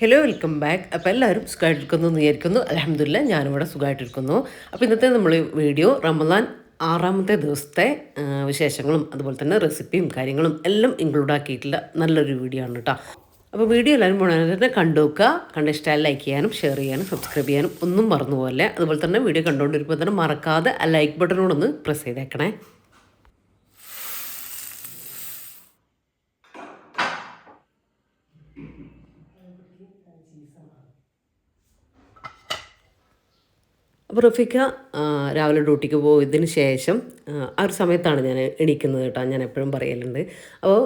Hello welcome back. അപ്പോൾ എല്ലാവരും സുഖമായിട്ടിരിക്കുന്നു എന്ന് വിചാരിക്കുന്നു. അൽഹംദുലില്ലാ ഞാനിവിടെ സുഖമായിട്ടിരിക്കുന്നു. അപ്പോൾ ഇന്നത്തെ നമ്മൾ വീഡിയോ റമദാൻ 6-ാമത്തെ ദിവസത്തെ വിശേഷങ്ങളും അതുപോലെ തന്നെ റെസിപ്പിയും കാര്യങ്ങളും എല്ലാം ഇൻക്ലൂഡ് ആക്കിയിട്ടുള്ള നല്ലൊരു വീഡിയോ ആണ് കേട്ടോ. അപ്പോൾ വീഡിയോ എല്ലാവരും മുഴുവൻ തന്നെ കണ്ടു നോക്കുക. കണ്ട ഇഷ്ടമായി ലൈക്ക് ചെയ്യാനും ഷെയർ ചെയ്യാനും സബ്സ്ക്രൈബ് ചെയ്യാനും ഒന്നും മറന്നു പോലെ. അതുപോലെ തന്നെ വീഡിയോ കണ്ടുകൊണ്ടിരിക്കുമ്പോൾ തന്നെ മറക്കാതെ ആ ലൈക്ക് ബട്ടനോടൊന്ന് പ്രസ് ചെയ്തേക്കണേ. അപ്പോൾ റഫീക്ക രാവിലെ ഡ്യൂട്ടിക്ക് പോയതിന് ശേഷം ആ ഒരു സമയത്താണ് ഞാൻ എണീക്കുന്നത് കേട്ടോ. ഞാൻ എപ്പോഴും പറയലുണ്ട്. അപ്പോൾ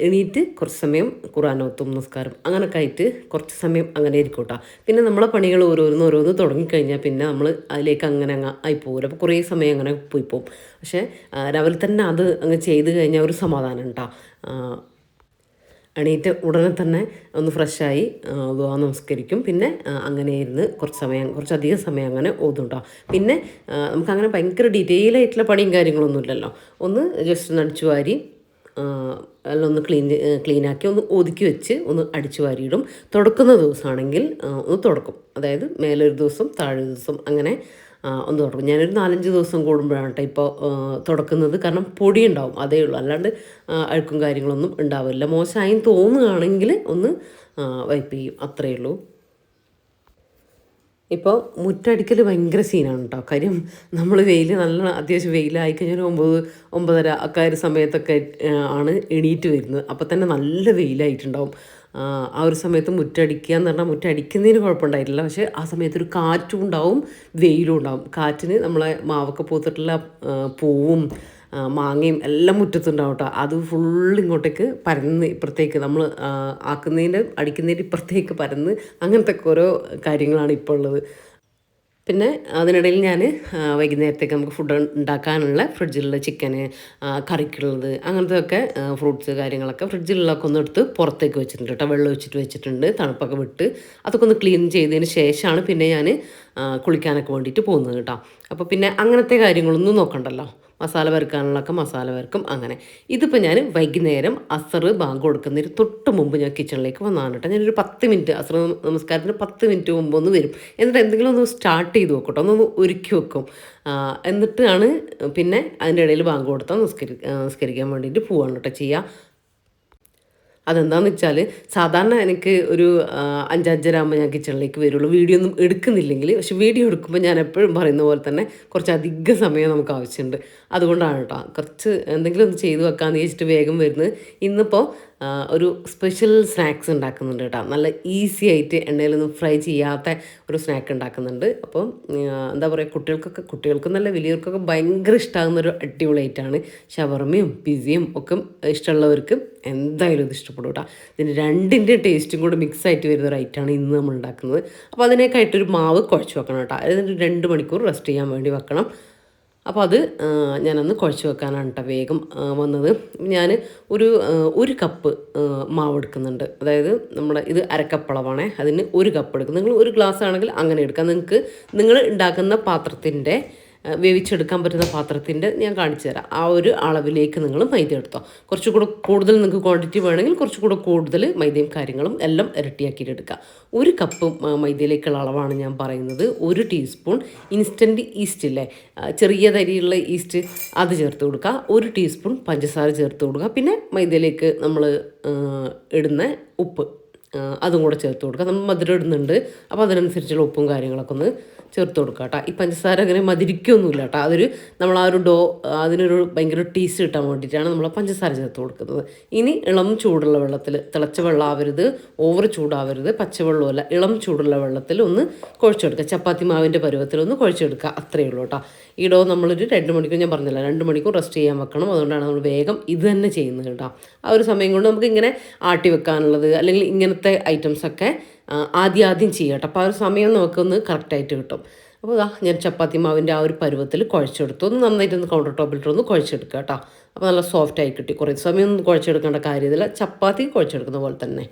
എണീറ്റ് കുറച്ച് സമയം ഖുർആനോത്തും നിസ്കാരം അങ്ങനെയൊക്കെ ആയിട്ട് കുറച്ച് സമയം അങ്ങനെ ഇരിക്കും കേട്ടോ. പിന്നെ നമ്മളെ പണികൾ ഓരോന്ന് തുടങ്ങിക്കഴിഞ്ഞാൽ പിന്നെ നമ്മൾ അതിലേക്ക് അങ്ങനെ ആയി പോകില്ല. അപ്പോൾ കുറേ സമയം അങ്ങനെ പോയി പോകും. പക്ഷേ രാവിലെ തന്നെ അത് അങ്ങ് ചെയ്ത് കഴിഞ്ഞാൽ ഒരു സമാധാനം കേട്ടോ. എണീറ്റ് ഉടനെ തന്നെ ഒന്ന് ഫ്രഷായി ദുആ നമസ്കരിക്കും. പിന്നെ അങ്ങനെ ഇരുന്ന് കുറച്ചധികം സമയം അങ്ങനെ ഓതും കേട്ടോ. പിന്നെ നമുക്കങ്ങനെ ഭയങ്കര ഡീറ്റെയിൽ ആയിട്ടുള്ള പണിയും കാര്യങ്ങളൊന്നും ഇല്ലല്ലോ. ഒന്ന് ജസ്റ്റ് ഒന്ന് അടിച്ചു വാരി എല്ലാം ഒന്ന് ക്ലീനാക്കി ഒന്ന് ഒതുക്കി വെച്ച് ഒന്ന് അടിച്ചു വാരിയിടും. തുടക്കുന്ന ദിവസമാണെങ്കിൽ ഒന്ന് തുടക്കും. അതായത് മേലൊരു ദിവസം താഴെ ദിവസം അങ്ങനെ ഒന്ന് തുടക്കും. ഞാനൊരു 4-5 ദിവസം കൂടുമ്പോഴാണ് കേട്ടോ ഇപ്പോൾ തുടക്കുന്നത്. കാരണം പൊടി ഉണ്ടാവും, അതേ ഉള്ളൂ. അല്ലാണ്ട് അഴുക്കും കാര്യങ്ങളൊന്നും ഉണ്ടാവില്ല. മോശമായി തോന്നുകയാണെങ്കിൽ ഒന്ന് വൈപ്പ് ചെയ്യും, അത്രയേ ഉള്ളൂ. ഇപ്പോൾ മുറ്റടിക്കൽ ഭയങ്കര സീനാണ് കേട്ടോ. കാര്യം നമ്മൾ നല്ല അത്യാവശ്യം വെയിലായി കഴിഞ്ഞാൽ 9-9:30 ഒക്കെ ഒരു സമയത്തൊക്കെ ആണ് എണീറ്റ് വരുന്നത്. അപ്പോൾ തന്നെ നല്ല വെയിലായിട്ടുണ്ടാവും. ആ ഒരു സമയത്ത് മുറ്റടിക്കുക എന്ന് പറഞ്ഞാൽ മുറ്റടിക്കുന്നതിന് കുഴപ്പമുണ്ടായിട്ടില്ല. പക്ഷേ ആ സമയത്തൊരു കാറ്റും ഉണ്ടാവും വെയിലും ഉണ്ടാവും. കാറ്റിന് നമ്മളെ മാവൊക്കെ പൂത്തിട്ടുള്ള പൂവും മാങ്ങയും എല്ലാം മുറ്റത്തുണ്ടാവും കേട്ടോ. അത് ഫുള്ള് ഇങ്ങോട്ടേക്ക് പരന്ന് ഇപ്പുറത്തേക്ക് നമ്മൾ അടിക്കുന്നതിൻ്റെ ഇപ്പുറത്തേക്ക് പരന്ന് അങ്ങനത്തെ ഓരോ കാര്യങ്ങളാണ് ഇപ്പോൾ ഉള്ളത്. പിന്നെ അതിനിടയിൽ ഞാൻ വൈകുന്നേരത്തേക്ക് നമുക്ക് ഫുഡ് ഉണ്ടാക്കാനുള്ള ഫ്രിഡ്ജിലുള്ള ചിക്കന്, കറിക്കുള്ളത് അങ്ങനത്തെയൊക്കെ ഫ്രൂട്ട്സ് കാര്യങ്ങളൊക്കെ ഫ്രിഡ്ജിലുള്ളതൊക്കെ ഒന്ന് എടുത്ത് പുറത്തേക്ക് വെച്ചിട്ടുണ്ട് കേട്ടോ. വെള്ളം ഒഴിച്ചിട്ട് വെച്ചിട്ടുണ്ട്, തണുപ്പൊക്കെ വിട്ട് അതൊക്കെ ഒന്ന് ക്ലീൻ ചെയ്തതിന് ശേഷമാണ് പിന്നെ ഞാൻ കുളിക്കാനൊക്കെ വേണ്ടിയിട്ട് പോകുന്നത് കേട്ടോ. അപ്പോൾ പിന്നെ അങ്ങനത്തെ കാര്യങ്ങളൊന്നും നോക്കണ്ടല്ലോ. മസാല വറുക്കാനുള്ളതൊക്കെ മസാല വറുക്കും അങ്ങനെ. ഇതിപ്പോൾ ഞാൻ വൈകുന്നേരം അസർ ബാങ്ക് കൊടുക്കുന്നതിന് തൊട്ട് മുമ്പ് ഞാൻ കിച്ചണിലേക്ക് വന്നതാണ് കേട്ടോ. ഞാനൊരു 10 മിനിറ്റ് അസർ നമസ്കാരത്തിന് 10 മിനിറ്റ് മുമ്പ് ഒന്ന് വരും. എന്നിട്ട് എന്തെങ്കിലും ഒന്ന് സ്റ്റാർട്ട് ചെയ്ത് വെക്കട്ടോ, ഒന്ന് ഒരുക്കി വെക്കും. എന്നിട്ടാണ് പിന്നെ അതിൻ്റെ ഇടയിൽ ബാങ്ക് കൊടുത്താൽ നിസ്കരിക്കാൻ വേണ്ടിയിട്ട് പോവാണ് കേട്ടോ ചെയ്യുക. അതെന്താണെന്ന് വെച്ചാൽ സാധാരണ എനിക്ക് ഒരു 5-5:30 ആകുമ്പോൾ ഞാൻ കിച്ചണിലേക്ക് വരുള്ളൂ, വീഡിയോ ഒന്നും എടുക്കുന്നില്ലെങ്കിൽ. പക്ഷെ വീഡിയോ എടുക്കുമ്പോൾ ഞാൻ എപ്പോഴും പറയുന്ന പോലെ തന്നെ കുറച്ചധികം സമയം നമുക്ക് ആവശ്യമുണ്ട്. അതുകൊണ്ടാണ് കേട്ടോ കുറച്ച് എന്തെങ്കിലും ഒന്ന് ചെയ്ത് വെക്കാമെന്ന് വെച്ചിട്ട് വേഗം വരുന്നത്. ഇന്നിപ്പോൾ ഒരു സ്പെഷ്യൽ സ്നാക്സ് ഉണ്ടാക്കുന്നുണ്ട് കേട്ടോ. നല്ല ഈസി ആയിട്ട് എണ്ണയിലൊന്നും ഫ്രൈ ചെയ്യാത്ത ഒരു സ്നാക്ക് ഉണ്ടാക്കുന്നുണ്ട്. അപ്പം എന്താ പറയുക, കുട്ടികൾക്കും നല്ല വലിയവർക്കൊക്കെ ഭയങ്കര ഇഷ്ടമാകുന്നൊരു അടിപൊളിയായിട്ടാണ്. ഷവർമയും പിസയും ഒക്കെ ഇഷ്ടമുള്ളവർക്ക് എന്തായാലും ഇത് ഇഷ്ടപ്പെടും കേട്ടോ. ഇതിന് രണ്ടിൻ്റെ ടേസ്റ്റും കൂടെ മിക്സ് ആയിട്ട് വരുന്ന ഒരു ഐറ്റമാണ് ഇന്ന് നമ്മൾ ഉണ്ടാക്കുന്നത്. അപ്പോൾ അതിനേക്കായിട്ടൊരു മാവ് കുഴച്ച് വെക്കണം കേട്ടോ. അതായത് 2 മണിക്കൂർ റെസ്റ്റ് ചെയ്യാൻ വേണ്ടി വെക്കണം. അപ്പോൾ അത് ഞാനന്ന് കുഴച്ച് വെക്കാനാണ് കേട്ടോ വേഗം വന്നത്. ഞാൻ ഒരു കപ്പ് മാവ് എടുക്കുന്നുണ്ട്. അതായത് നമ്മുടെ ഇത് അരക്കപ്പളവാണേ, അതിന് 1 കപ്പ് എടുക്കും. നിങ്ങൾ 1 ഗ്ലാസ് ആണെങ്കിൽ അങ്ങനെ എടുക്കാം. നിങ്ങൾ ഉണ്ടാക്കുന്ന പാത്രത്തിൻ്റെ വേവിച്ചെടുക്കാൻ പറ്റുന്ന പാത്രത്തിൻ്റെ ഞാൻ കാണിച്ചു തരാം. ആ ഒരു അളവിലേക്ക് നിങ്ങൾ മൈദ എടുത്തോ. കുറച്ചുകൂടെ കൂടുതൽ നിങ്ങൾക്ക് ക്വാണ്ടിറ്റി വേണമെങ്കിൽ കുറച്ചുകൂടെ കൂടുതൽ മൈദയും കാര്യങ്ങളും എല്ലാം ഇരട്ടിയാക്കിയിട്ട് എടുക്കുക. 1 കപ്പ് മൈദയിലേക്കുള്ള അളവാണ് ഞാൻ പറയുന്നത്. 1 ടീസ്പൂൺ ഇൻസ്റ്റൻറ്റ് ഈസ്റ്റ് ഇല്ലേ, ചെറിയ തരിയുള്ള ഈസ്റ്റ്, അത് ചേർത്ത് കൊടുക്കുക. 1 ടീസ്പൂൺ പഞ്ചസാര ചേർത്ത് കൊടുക്കുക. പിന്നെ മൈദയിലേക്ക് നമ്മൾ ഇടുന്ന ഉപ്പ് അതും കൂടെ ചേർത്ത് കൊടുക്കുക. നമ്മൾ മധുരം ഇടുന്നുണ്ട്, അപ്പോൾ അതിനനുസരിച്ചുള്ള ഉപ്പും കാര്യങ്ങളൊക്കെ ഒന്ന് ചേർത്ത് കൊടുക്കുക കേട്ടോ. ഈ പഞ്ചസാര അങ്ങനെ മധുരിക്കൊന്നുമില്ല കേട്ടോ. നമ്മൾ ആ ഒരു അതിനൊരു ഭയങ്കര ടേസ്റ്റ് കിട്ടാൻ വേണ്ടിയിട്ടാണ് നമ്മൾ പഞ്ചസാര ചേർത്ത് കൊടുക്കുന്നത്. ഇനി ഇളം ചൂടുള്ള വെള്ളത്തിൽ, തിളച്ച വെള്ളം ആവരുത്, ഓവർ ചൂടാവരുത്, പച്ചവെള്ളമല്ല, ഇളം ചൂടുള്ള വെള്ളത്തിൽ ഒന്ന് കുഴച്ചെടുക്കുക. ചപ്പാത്തി മാവിൻ്റെ പരുവത്തിൽ ഒന്ന് കുഴച്ചെടുക്കുക, അത്രയേ ഉള്ളൂ കേട്ടോ. ഈ നമ്മളൊരു 2 മണിക്കൂർ, ഞാൻ പറഞ്ഞില്ല 2 മണിക്കൂർ റെസ്റ്റ് ചെയ്യാൻ വെക്കണം. അതുകൊണ്ടാണ് നമ്മൾ വേഗം ഇത് തന്നെ ചെയ്യുന്നത് കേട്ടോ. ആ ഒരു സമയം കൊണ്ട് നമുക്ക് ഇങ്ങനെ ആട്ടി വെക്കാനുള്ളത് അല്ലെങ്കിൽ ഇങ്ങനത്തെ ഐറ്റംസൊക്കെ ആദ്യം ചെയ്യാം കേട്ടോ. അപ്പോൾ ആ ഒരു സമയം നമുക്കൊന്ന് കറക്റ്റായിട്ട് കിട്ടും. അപ്പോൾ ഞാൻ ചപ്പാത്തി മാവിൻ്റെ ആ ഒരു പരുവത്തിൽ കുഴച്ചെടുത്തു. ഒന്ന് നന്നായിട്ടൊന്ന് കൗണ്ടർ ടോപ്പിലിട്ടൊന്ന് കുഴച്ചെടുക്കുക കേട്ടോ. അപ്പോൾ നല്ല സോഫ്റ്റായി കിട്ടി. കുറേ സമയം ഒന്നും കുഴച്ചെടുക്കേണ്ട കാര്യമില്ല, ചപ്പാത്തി കുഴച്ചെടുക്കുന്ന പോലെ തന്നെ.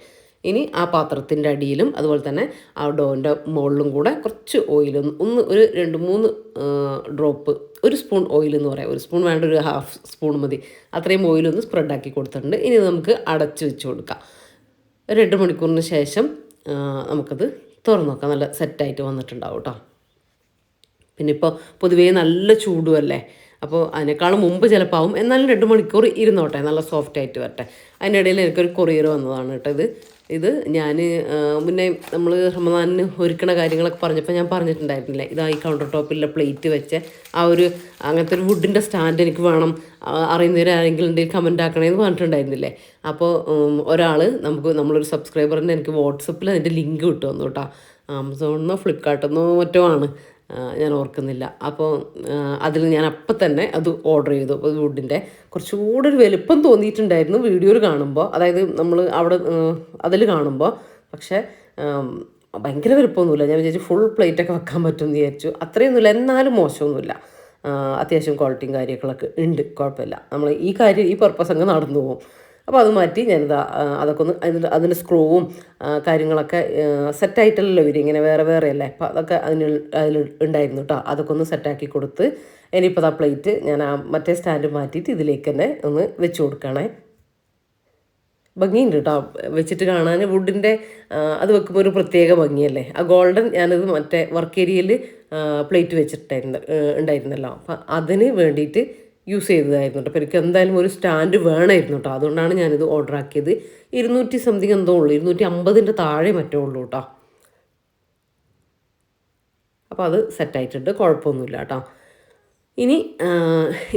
ഇനി ആ പാത്രത്തിൻ്റെ അടിയിലും അതുപോലെ തന്നെ ആ ഡോൻ്റെ മുകളിലും കൂടെ കുറച്ച് ഓയിൽ ഒരു 2-3 ഡ്രോപ്പ്, 1 സ്പൂൺ ഓയിൽ എന്ന് പറയാം. 1 സ്പൂൺ വേണ്ട, ഒരു 1/2 സ്പൂൺ മതി. അത്രയും ഓയിലൊന്ന് സ്പ്രെഡാക്കി കൊടുത്തിട്ടുണ്ട്. ഇനി നമുക്ക് അടച്ച് വെച്ച് കൊടുക്കാം. 2 മണിക്കൂറിന് ശേഷം നമുക്കത് തുറന്ന് നോക്കാം. നല്ല സെറ്റായിട്ട് വന്നിട്ടുണ്ടാവും കേട്ടോ. പിന്നെ ഇപ്പോൾ പൊതുവേ നല്ല ചൂടുമല്ലേ, അപ്പോൾ അതിനേക്കാളും മുമ്പ് ചിലപ്പോൾ ആവും. എന്നാലും 2 മണിക്കൂർ ഇരുന്നോട്ടെ, നല്ല സോഫ്റ്റ് ആയിട്ട് വരട്ടെ. അതിനിടയിൽ എനിക്കൊരു കൊറിയർ വന്നതാണ് കേട്ടോ ഇത് ഞാൻ മുന്നേ നമ്മൾ റമദാനിന് ഒരുക്കണ കാര്യങ്ങളൊക്കെ പറഞ്ഞപ്പോൾ ഞാൻ പറഞ്ഞിട്ടുണ്ടായിരുന്നില്ലേ, ഇതാ ഈ കൗണ്ടർ ടോപ്പിലെ പ്ലേറ്റ് വെച്ച് അങ്ങനത്തെ ഒരു വുഡിൻ്റെ സ്റ്റാൻഡ് എനിക്ക് വേണം, അറിയുന്നവരാരെങ്കിലും ഉണ്ടെങ്കിൽ കമൻ്റ് ആക്കണേന്ന് പറഞ്ഞിട്ടുണ്ടായിരുന്നില്ലേ. അപ്പോൾ ഒരാൾ നമ്മളൊരു സബ്സ്ക്രൈബറിൻ്റെ എനിക്ക് വാട്സപ്പിൽ അതിൻ്റെ ലിങ്ക് വിട്ടു വന്നു കേട്ടോ. ആമസോണിന്നോ ഫ്ലിപ്കാർട്ടിന്നോ മറ്റോ ആണ്, ഞാൻ ഓർക്കുന്നില്ല. അപ്പോൾ അതിൽ ഞാൻ അപ്പം തന്നെ അത് ഓർഡർ ചെയ്തു. അപ്പോൾ വുഡിൻ്റെ കുറച്ചുകൂടെ ഒരു വലുപ്പം തോന്നിയിട്ടുണ്ടായിരുന്നു വീഡിയോയിൽ കാണുമ്പോൾ, അതായത് നമ്മൾ അവിടെ അതിൽ കാണുമ്പോൾ. പക്ഷേ ഭയങ്കര വലുപ്പമൊന്നുമില്ല. ഞാൻ വിചാരിച്ചു ഫുൾ പ്ലേറ്റൊക്കെ വെക്കാൻ പറ്റുമെന്ന് വിചാരിച്ചു. അത്രയൊന്നുമില്ല, എന്നാലും മോശമൊന്നുമില്ല. അത്യാവശ്യം ക്വാളിറ്റിയും കാര്യങ്ങളൊക്കെ ഉണ്ട്, കുഴപ്പമില്ല. നമ്മൾ ഈ പർപ്പസ് അങ്ങ് നടന്നു പോകും. അപ്പോൾ അത് മാറ്റി ഞാനിതാ അതൊക്കെ ഒന്ന് അതിൻ്റെ സ്ക്രൂവും കാര്യങ്ങളൊക്കെ സെറ്റായിട്ടല്ലോ ഇവർ ഇങ്ങനെ വേറെ വേറെ അല്ലേ. അപ്പോൾ അതൊക്കെ അതിൽ ഉണ്ടായിരുന്നു കേട്ടോ. അതൊക്കെ ഒന്ന് സെറ്റാക്കി കൊടുത്ത് ഇനിയിപ്പോൾ ആ പ്ലേറ്റ് ഞാൻ മറ്റേ സ്റ്റാൻഡ് മാറ്റിയിട്ട് ഇതിലേക്ക് തന്നെ ഒന്ന് വെച്ച് കൊടുക്കണേ. ഭംഗിയുണ്ട് കേട്ടോ വെച്ചിട്ട് കാണാൻ. വുഡിൻ്റെ അത് വെക്കുമ്പോൾ ഒരു പ്രത്യേക ഭംഗിയല്ലേ. ആ ഗോൾഡൻ ഞാനത് മറ്റേ വർക്ക് ഏരിയയിൽ പ്ലേറ്റ് ഉണ്ടായിരുന്നല്ലോ, അപ്പം അതിന് വേണ്ടിയിട്ട് യൂസ് ചെയ്തതായിരുന്നു കേട്ടോ. അപ്പോൾ എനിക്ക് എന്തായാലും ഒരു സ്റ്റാൻഡ് വേണമായിരുന്നു കേട്ടോ. അതുകൊണ്ടാണ് ഞാനിത് ഓർഡർ ആക്കിയത്. 200 സംതിങ് എന്തോ ഉള്ളൂ, 250 താഴെ മറ്റേ ഉള്ളൂ കേട്ടോ. അപ്പോൾ അത് സെറ്റായിട്ടുണ്ട്, കുഴപ്പമൊന്നുമില്ല കേട്ടോ.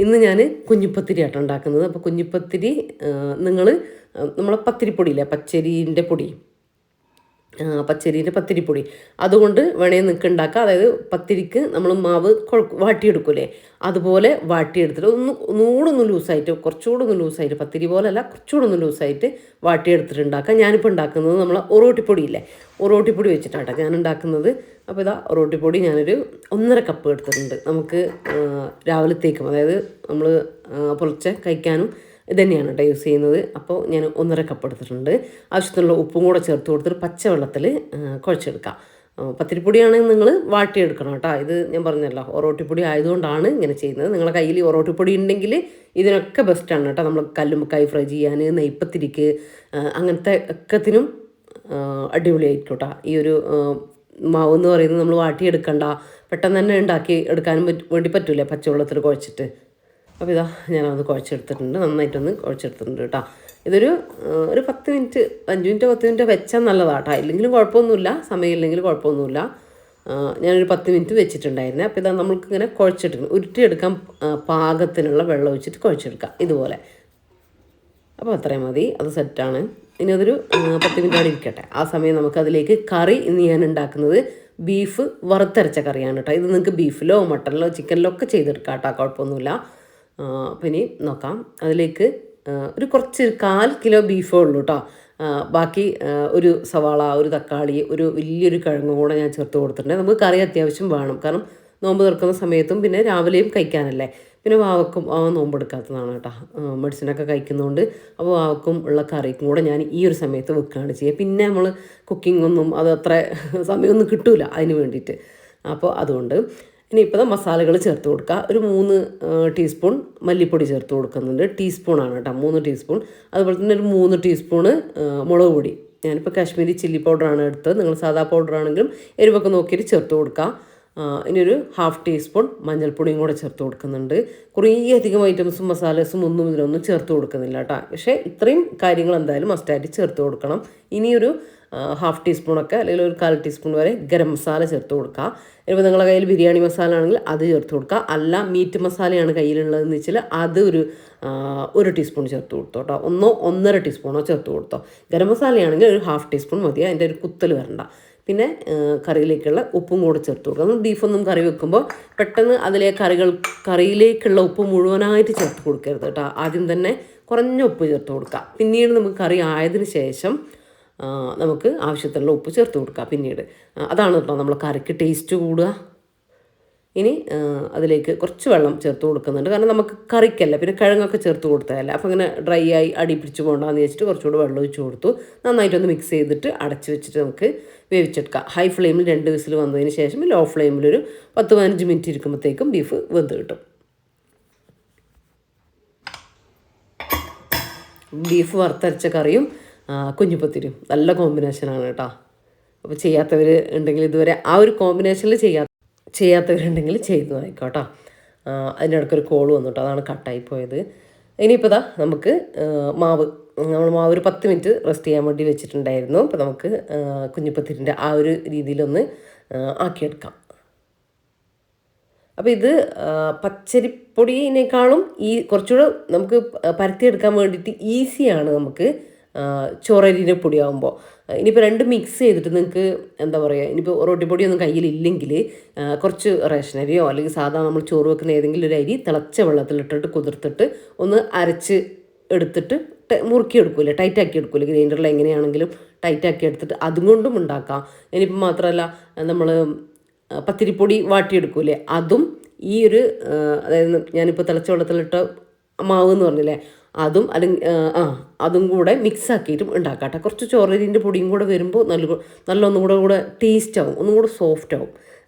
ഇന്ന് ഞാൻ കുഞ്ഞിപ്പത്തിരി ആട്ടോ ഉണ്ടാക്കുന്നത്. അപ്പോൾ കുഞ്ഞിപ്പത്തിരി നമ്മളെ പത്തിരിപ്പൊടിയില്ലേ, പച്ചരീൻ്റെ പത്തിരിപ്പൊടി അതുകൊണ്ട് വേണേൽ നിങ്ങൾക്ക് ഉണ്ടാക്കാം. അതായത് പത്തിരിക്ക് നമ്മൾ മാവ് വാട്ടിയെടുക്കൂലേ, അതുപോലെ വാട്ടിയെടുത്തിട്ട് ഒന്നുകൂടെ ലൂസായിട്ട്, കുറച്ചുകൂടെ ഒന്ന് ലൂസായിട്ട്, പത്തിരി പോലെയല്ല കുറച്ചുകൂടെ ഒന്ന് ലൂസായിട്ട് വാട്ടിയെടുത്തിട്ട് ഉണ്ടാക്കാം. ഞാനിപ്പോൾ ഉണ്ടാക്കുന്നത് നമ്മൾ ഒറോട്ടിപ്പൊടി വെച്ചിട്ടാട്ടോ ഞാൻ ഉണ്ടാക്കുന്നത്. അപ്പോൾ ഇതാ ഒറോട്ടിപ്പൊടി ഞാനൊരു 1.5 കപ്പ് എടുത്തിട്ടുണ്ട്. നമുക്ക് രാവിലത്തേക്കും, അതായത് നമ്മൾ പുലർച്ചെ കഴിക്കാനും ഇത് തന്നെയാണ് കേട്ടോ യൂസ് ചെയ്യുന്നത്. അപ്പോൾ ഞാൻ 1.5 കപ്പ് എടുത്തിട്ടുണ്ട്. ആവശ്യത്തിനുള്ള ഉപ്പും കൂടെ ചേർത്ത് കൊടുത്തിട്ട് പച്ചവെള്ളത്തിൽ കുഴച്ചെടുക്കാം. പത്തിരിപ്പൊടിയാണെങ്കിൽ നിങ്ങൾ വാട്ടിയെടുക്കണം കേട്ടോ. ഇത് ഞാൻ പറഞ്ഞല്ലോ ഒറോട്ടിപ്പൊടി ആയതുകൊണ്ടാണ് ഇങ്ങനെ ചെയ്യുന്നത്. നിങ്ങളുടെ കയ്യിൽ ഒറോട്ടിപ്പൊടി ഉണ്ടെങ്കിൽ ഇതിനൊക്കെ ബെസ്റ്റാണ് കേട്ടോ. നമ്മൾ കല്ലുമ്മക്കായി ഫ്രൈ ചെയ്യാൻ, നെയ്പ്പത്തിരിക്ക്, അങ്ങനത്തെ ഒക്കത്തിനും അടിപൊളിയായിരിക്കും കേട്ടോ. ഈ ഒരു മാവ് എന്ന് പറയുന്നത് നമ്മൾ വാട്ടിയെടുക്കണ്ട, പെട്ടെന്ന് തന്നെ ഉണ്ടാക്കി എടുക്കാനും വേണ്ടി പറ്റൂലേ പച്ചവെള്ളത്തിൽ കുഴച്ചിട്ട്. അപ്പോൾ ഇതാ ഞാനത് കുഴച്ചെടുത്തിട്ടുണ്ട്, നന്നായിട്ടൊന്ന് കുഴച്ചെടുത്തിട്ടുണ്ട് കേട്ടോ. ഇതൊരു 10 മിനിറ്റ് 5 മിനിറ്റ് 10 മിനിറ്റ് വെച്ചാൽ നല്ലതാണ് കേട്ടോ. ഇല്ലെങ്കിലും കുഴപ്പമൊന്നുമില്ല, സമയമില്ലെങ്കിലും കുഴപ്പമൊന്നുമില്ല. ഞാനൊരു 10 മിനിറ്റ് വെച്ചിട്ടുണ്ടായിരുന്നേ. അപ്പോൾ ഇതാ നമ്മൾക്കിങ്ങനെ കുഴച്ചെടുക്കണം, ഉരുട്ടിയെടുക്കാൻ പാകത്തിനുള്ള വെള്ളം ഒഴിച്ചിട്ട് കുഴച്ചെടുക്കാം ഇതുപോലെ. അപ്പോൾ അത്രയും മതി, അത് സെറ്റാണ്. ഇനി അതൊരു 10 മിനിറ്റ് അവിടെ ഇരിക്കട്ടെ. ആ സമയം നമുക്കതിലേക്ക് കറി ഇന്ന് ഞാൻ ഉണ്ടാക്കുന്നത് ബീഫ് വറുത്തരച്ച കറിയാണ് കേട്ടോ. ഇത് നിങ്ങൾക്ക് ബീഫിലോ മട്ടനിലോ ചിക്കനിലോ ഒക്കെ ചെയ്തെടുക്കാം കേട്ടോ, കുഴപ്പമൊന്നുമില്ല. അപ്പോൾ ഇനി നോക്കാം. അതിലേക്ക് കുറച്ച് 1/4 കിലോ ബീഫേ ഉള്ളൂ കേട്ടോ. ബാക്കി ഒരു സവാള, ഒരു തക്കാളി, ഒരു വലിയൊരു കിഴങ്ങ് കൂടെ ഞാൻ ചേർത്ത് കൊടുത്തിട്ടുണ്ട്. നമുക്ക് കറി അത്യാവശ്യം വേണം, കാരണം നോമ്പ് തുറക്കുന്ന സമയത്തും പിന്നെ രാവിലെയും കഴിക്കാനല്ലേ. പിന്നെ വാവക്കും നോമ്പെടുക്കാത്തതാണ് കേട്ടോ, മെഡിസിനൊക്കെ കഴിക്കുന്നതുകൊണ്ട്. അപ്പോൾ വാവക്കും ഉള്ള കറിക്കും കൂടെ ഞാൻ ഈ ഒരു സമയത്ത് വെക്കുകയാണ് ചെയ്യുക. പിന്നെ നമ്മൾ കുക്കിങ്ങൊന്നും അത് അത്ര സമയമൊന്നും കിട്ടില്ല അതിന് വേണ്ടിയിട്ട്. അപ്പോൾ അതുകൊണ്ട് ഇനിയിപ്പോൾ മസാലകൾ ചേർത്ത് കൊടുക്കുക. ഒരു 3 ടീസ്പൂൺ മല്ലിപ്പൊടി ചേർത്ത് കൊടുക്കുന്നുണ്ട്, ടീസ്പൂണാണ് കേട്ടോ, 3 ടീസ്പൂൺ. അതുപോലെ തന്നെ ഒരു 3 ടീസ്പൂണ് മുളക് പൊടി. ഞാനിപ്പോൾ കാശ്മീരി ചില്ലി പൗഡറാണ് എടുത്തത്. നിങ്ങൾ സാധാ പൗഡറാണെങ്കിലും എരിവൊക്കെ നോക്കിയിട്ട് ചേർത്ത് കൊടുക്കുക. ഇനി ഒരു 1/2 ടീസ്പൂൺ മഞ്ഞൾപ്പൊടിയും കൂടെ ചേർത്ത് കൊടുക്കുന്നുണ്ട്. കുറേ അധികം ഐറ്റംസും മസാലസും ഇതിലൊന്നും ചേർത്ത് കൊടുക്കുന്നില്ല കേട്ടോ. പക്ഷേ ഇത്രയും കാര്യങ്ങൾ എന്തായാലും മസ്റ്റായിട്ട് ചേർത്ത് കൊടുക്കണം. ഇനിയൊരു 1/2 ടീസ്പൂണൊക്കെ അല്ലെങ്കിൽ ഒരു 1/4 ടീസ്പൂൺ വരെ ഗരം മസാല ചേർത്ത് കൊടുക്കുക. ഇപ്പോൾ നിങ്ങളുടെ കയ്യിൽ ബിരിയാണി മസാല ആണെങ്കിൽ അത് ചേർത്ത് കൊടുക്കുക. അല്ല മീറ്റ് മസാലയാണ് കയ്യിലുള്ളതെന്ന് വെച്ചാൽ അത് ഒരു ടീസ്പൂൺ ചേർത്ത് കൊടുത്തോ കേട്ടോ. 1.5 ടീസ്പൂണോ ചേർത്ത് കൊടുത്തോ. ഗരം മസാലയാണെങ്കിൽ ഒരു 1/2 ടീസ്പൂൺ മതി, അതിൻ്റെ ഒരു കുത്തൽ വരണ്ട. പിന്നെ കറിയിലേക്കുള്ള ഉപ്പും കൂടെ ചേർത്ത് കൊടുക്കുക. നമ്മൾ ബീഫൊന്നും കറി വെക്കുമ്പോൾ പെട്ടെന്ന് കറിയിലേക്കുള്ള ഉപ്പ് മുഴുവനായിട്ട് ചേർത്ത് കൊടുക്കരുത് കേട്ടോ. ആദ്യം തന്നെ കുറഞ്ഞ ഉപ്പ് ചേർത്ത് കൊടുക്കുക. പിന്നീട് നമുക്ക് കറി ആയതിനു ശേഷം നമുക്ക് ആവശ്യത്തിനുള്ള ഉപ്പ് ചേർത്ത് കൊടുക്കുക പിന്നീട്. അതാണ് കേട്ടോ നമ്മൾ കറിക്ക് ടേസ്റ്റ് കൂടുക. ഇനി അതിലേക്ക് കുറച്ച് വെള്ളം ചേർത്ത് കൊടുക്കുന്നുണ്ട്, കാരണം നമുക്ക് കറിക്കല്ല, പിന്നെ കിഴങ്ങൊക്കെ ചേർത്ത് കൊടുത്തതല്ല. അപ്പോൾ ഇങ്ങനെ ഡ്രൈ ആയി അടി പിടിച്ച് പോകണ്ടെന്ന് വെച്ചിട്ട് കുറച്ചുകൂടി വെള്ളം ഒഴിച്ച് കൊടുത്തു. നന്നായിട്ടൊന്ന് മിക്സ് ചെയ്തിട്ട് അടച്ച് വെച്ചിട്ട് നമുക്ക് വേവിച്ചെടുക്കാം. ഹൈ ഫ്ലെയിമിൽ 2 വിസിൽ വന്നതിന് ശേഷം ലോ ഫ്ലെയിമിലൊരു 10-15 മിനിറ്റ് ഇരിക്കുമ്പോഴത്തേക്കും ബീഫ് വെന്ത് കിട്ടും. ബീഫ് വറുത്തരച്ച കറിയും കുഞ്ഞിപ്പത്തിരിയും നല്ല കോമ്പിനേഷനാണ് കേട്ടോ. അപ്പോൾ ചെയ്യാത്തവർ ഉണ്ടെങ്കിൽ ഇതുവരെ ആ ഒരു കോമ്പിനേഷനിൽ ചെയ്യാത്തവരുണ്ടെങ്കിൽ ചെയ്തു ആയിക്കോട്ടോ. അതിൻ്റെ ഇടയ്ക്കൊരു കോൾ വന്നിട്ടോ, അതാണ് കട്ടായി പോയത്. ഇനിയിപ്പോൾ ഇതാ നമുക്ക് നമ്മൾ മാവ് ഒരു 10 മിനിറ്റ് റെസ്റ്റ് ചെയ്യാൻ വേണ്ടി വെച്ചിട്ടുണ്ടായിരുന്നു. അപ്പോൾ നമുക്ക് കുഞ്ഞിപ്പത്തിരിൻ്റെ ആ ഒരു രീതിയിലൊന്ന് ആക്കിയെടുക്കാം. അപ്പോൾ ഇത് പച്ചരിപ്പൊടിയേക്കാളും കുറച്ചുകൂടെ നമുക്ക് പരത്തിയെടുക്കാൻ വേണ്ടിയിട്ട് ഈസിയാണ് നമുക്ക് ചോറരിൻ്റെ പൊടിയാകുമ്പോൾ. ഇനിയിപ്പോൾ രണ്ടും മിക്സ് ചെയ്തിട്ട് നിങ്ങൾക്ക് എന്താ പറയുക, ഇനിയിപ്പോൾ റൊട്ടിപ്പൊടിയൊന്നും കയ്യിലില്ലെങ്കിൽ കുറച്ച് റേഷനരിയോ അല്ലെങ്കിൽ സാധാരണ നമ്മൾ ചോറ് വെക്കുന്ന ഏതെങ്കിലും ഒരു അരി തിളച്ച വെള്ളത്തിലിട്ടിട്ട് കുതിർത്തിട്ട് ഒന്ന് അരച്ച് എടുത്തിട്ട് മുറുക്കി എടുക്കൂലേ, ടൈറ്റാക്കി എടുക്കൂലേ, ഗ്രൈൻഡറിൽ എങ്ങനെയാണെങ്കിലും ടൈറ്റാക്കി എടുത്തിട്ട് അതും കൊണ്ടും ഉണ്ടാക്കാം. ഇനിയിപ്പോൾ മാത്രമല്ല നമ്മൾ പത്തിരിപ്പൊടി വാട്ടിയെടുക്കൂലേ, അതും ഈ ഒരു അതായത് ഞാനിപ്പോൾ തിളച്ച വെള്ളത്തിലിട്ട മാവ് എന്ന് പറഞ്ഞില്ലേ, അതും അല്ലെങ്കിൽ അതും കൂടെ മിക്സ് ആക്കിയിട്ടും ഉണ്ടാക്കാം. കുറച്ച് ചോറരിൻ്റെ പൊടിയും കൂടെ വരുമ്പോൾ നല്ല ഒന്നും കൂടെ ടേസ്റ്റ് ആവും, ഒന്നും കൂടെ സോഫ്റ്റ് ആവും.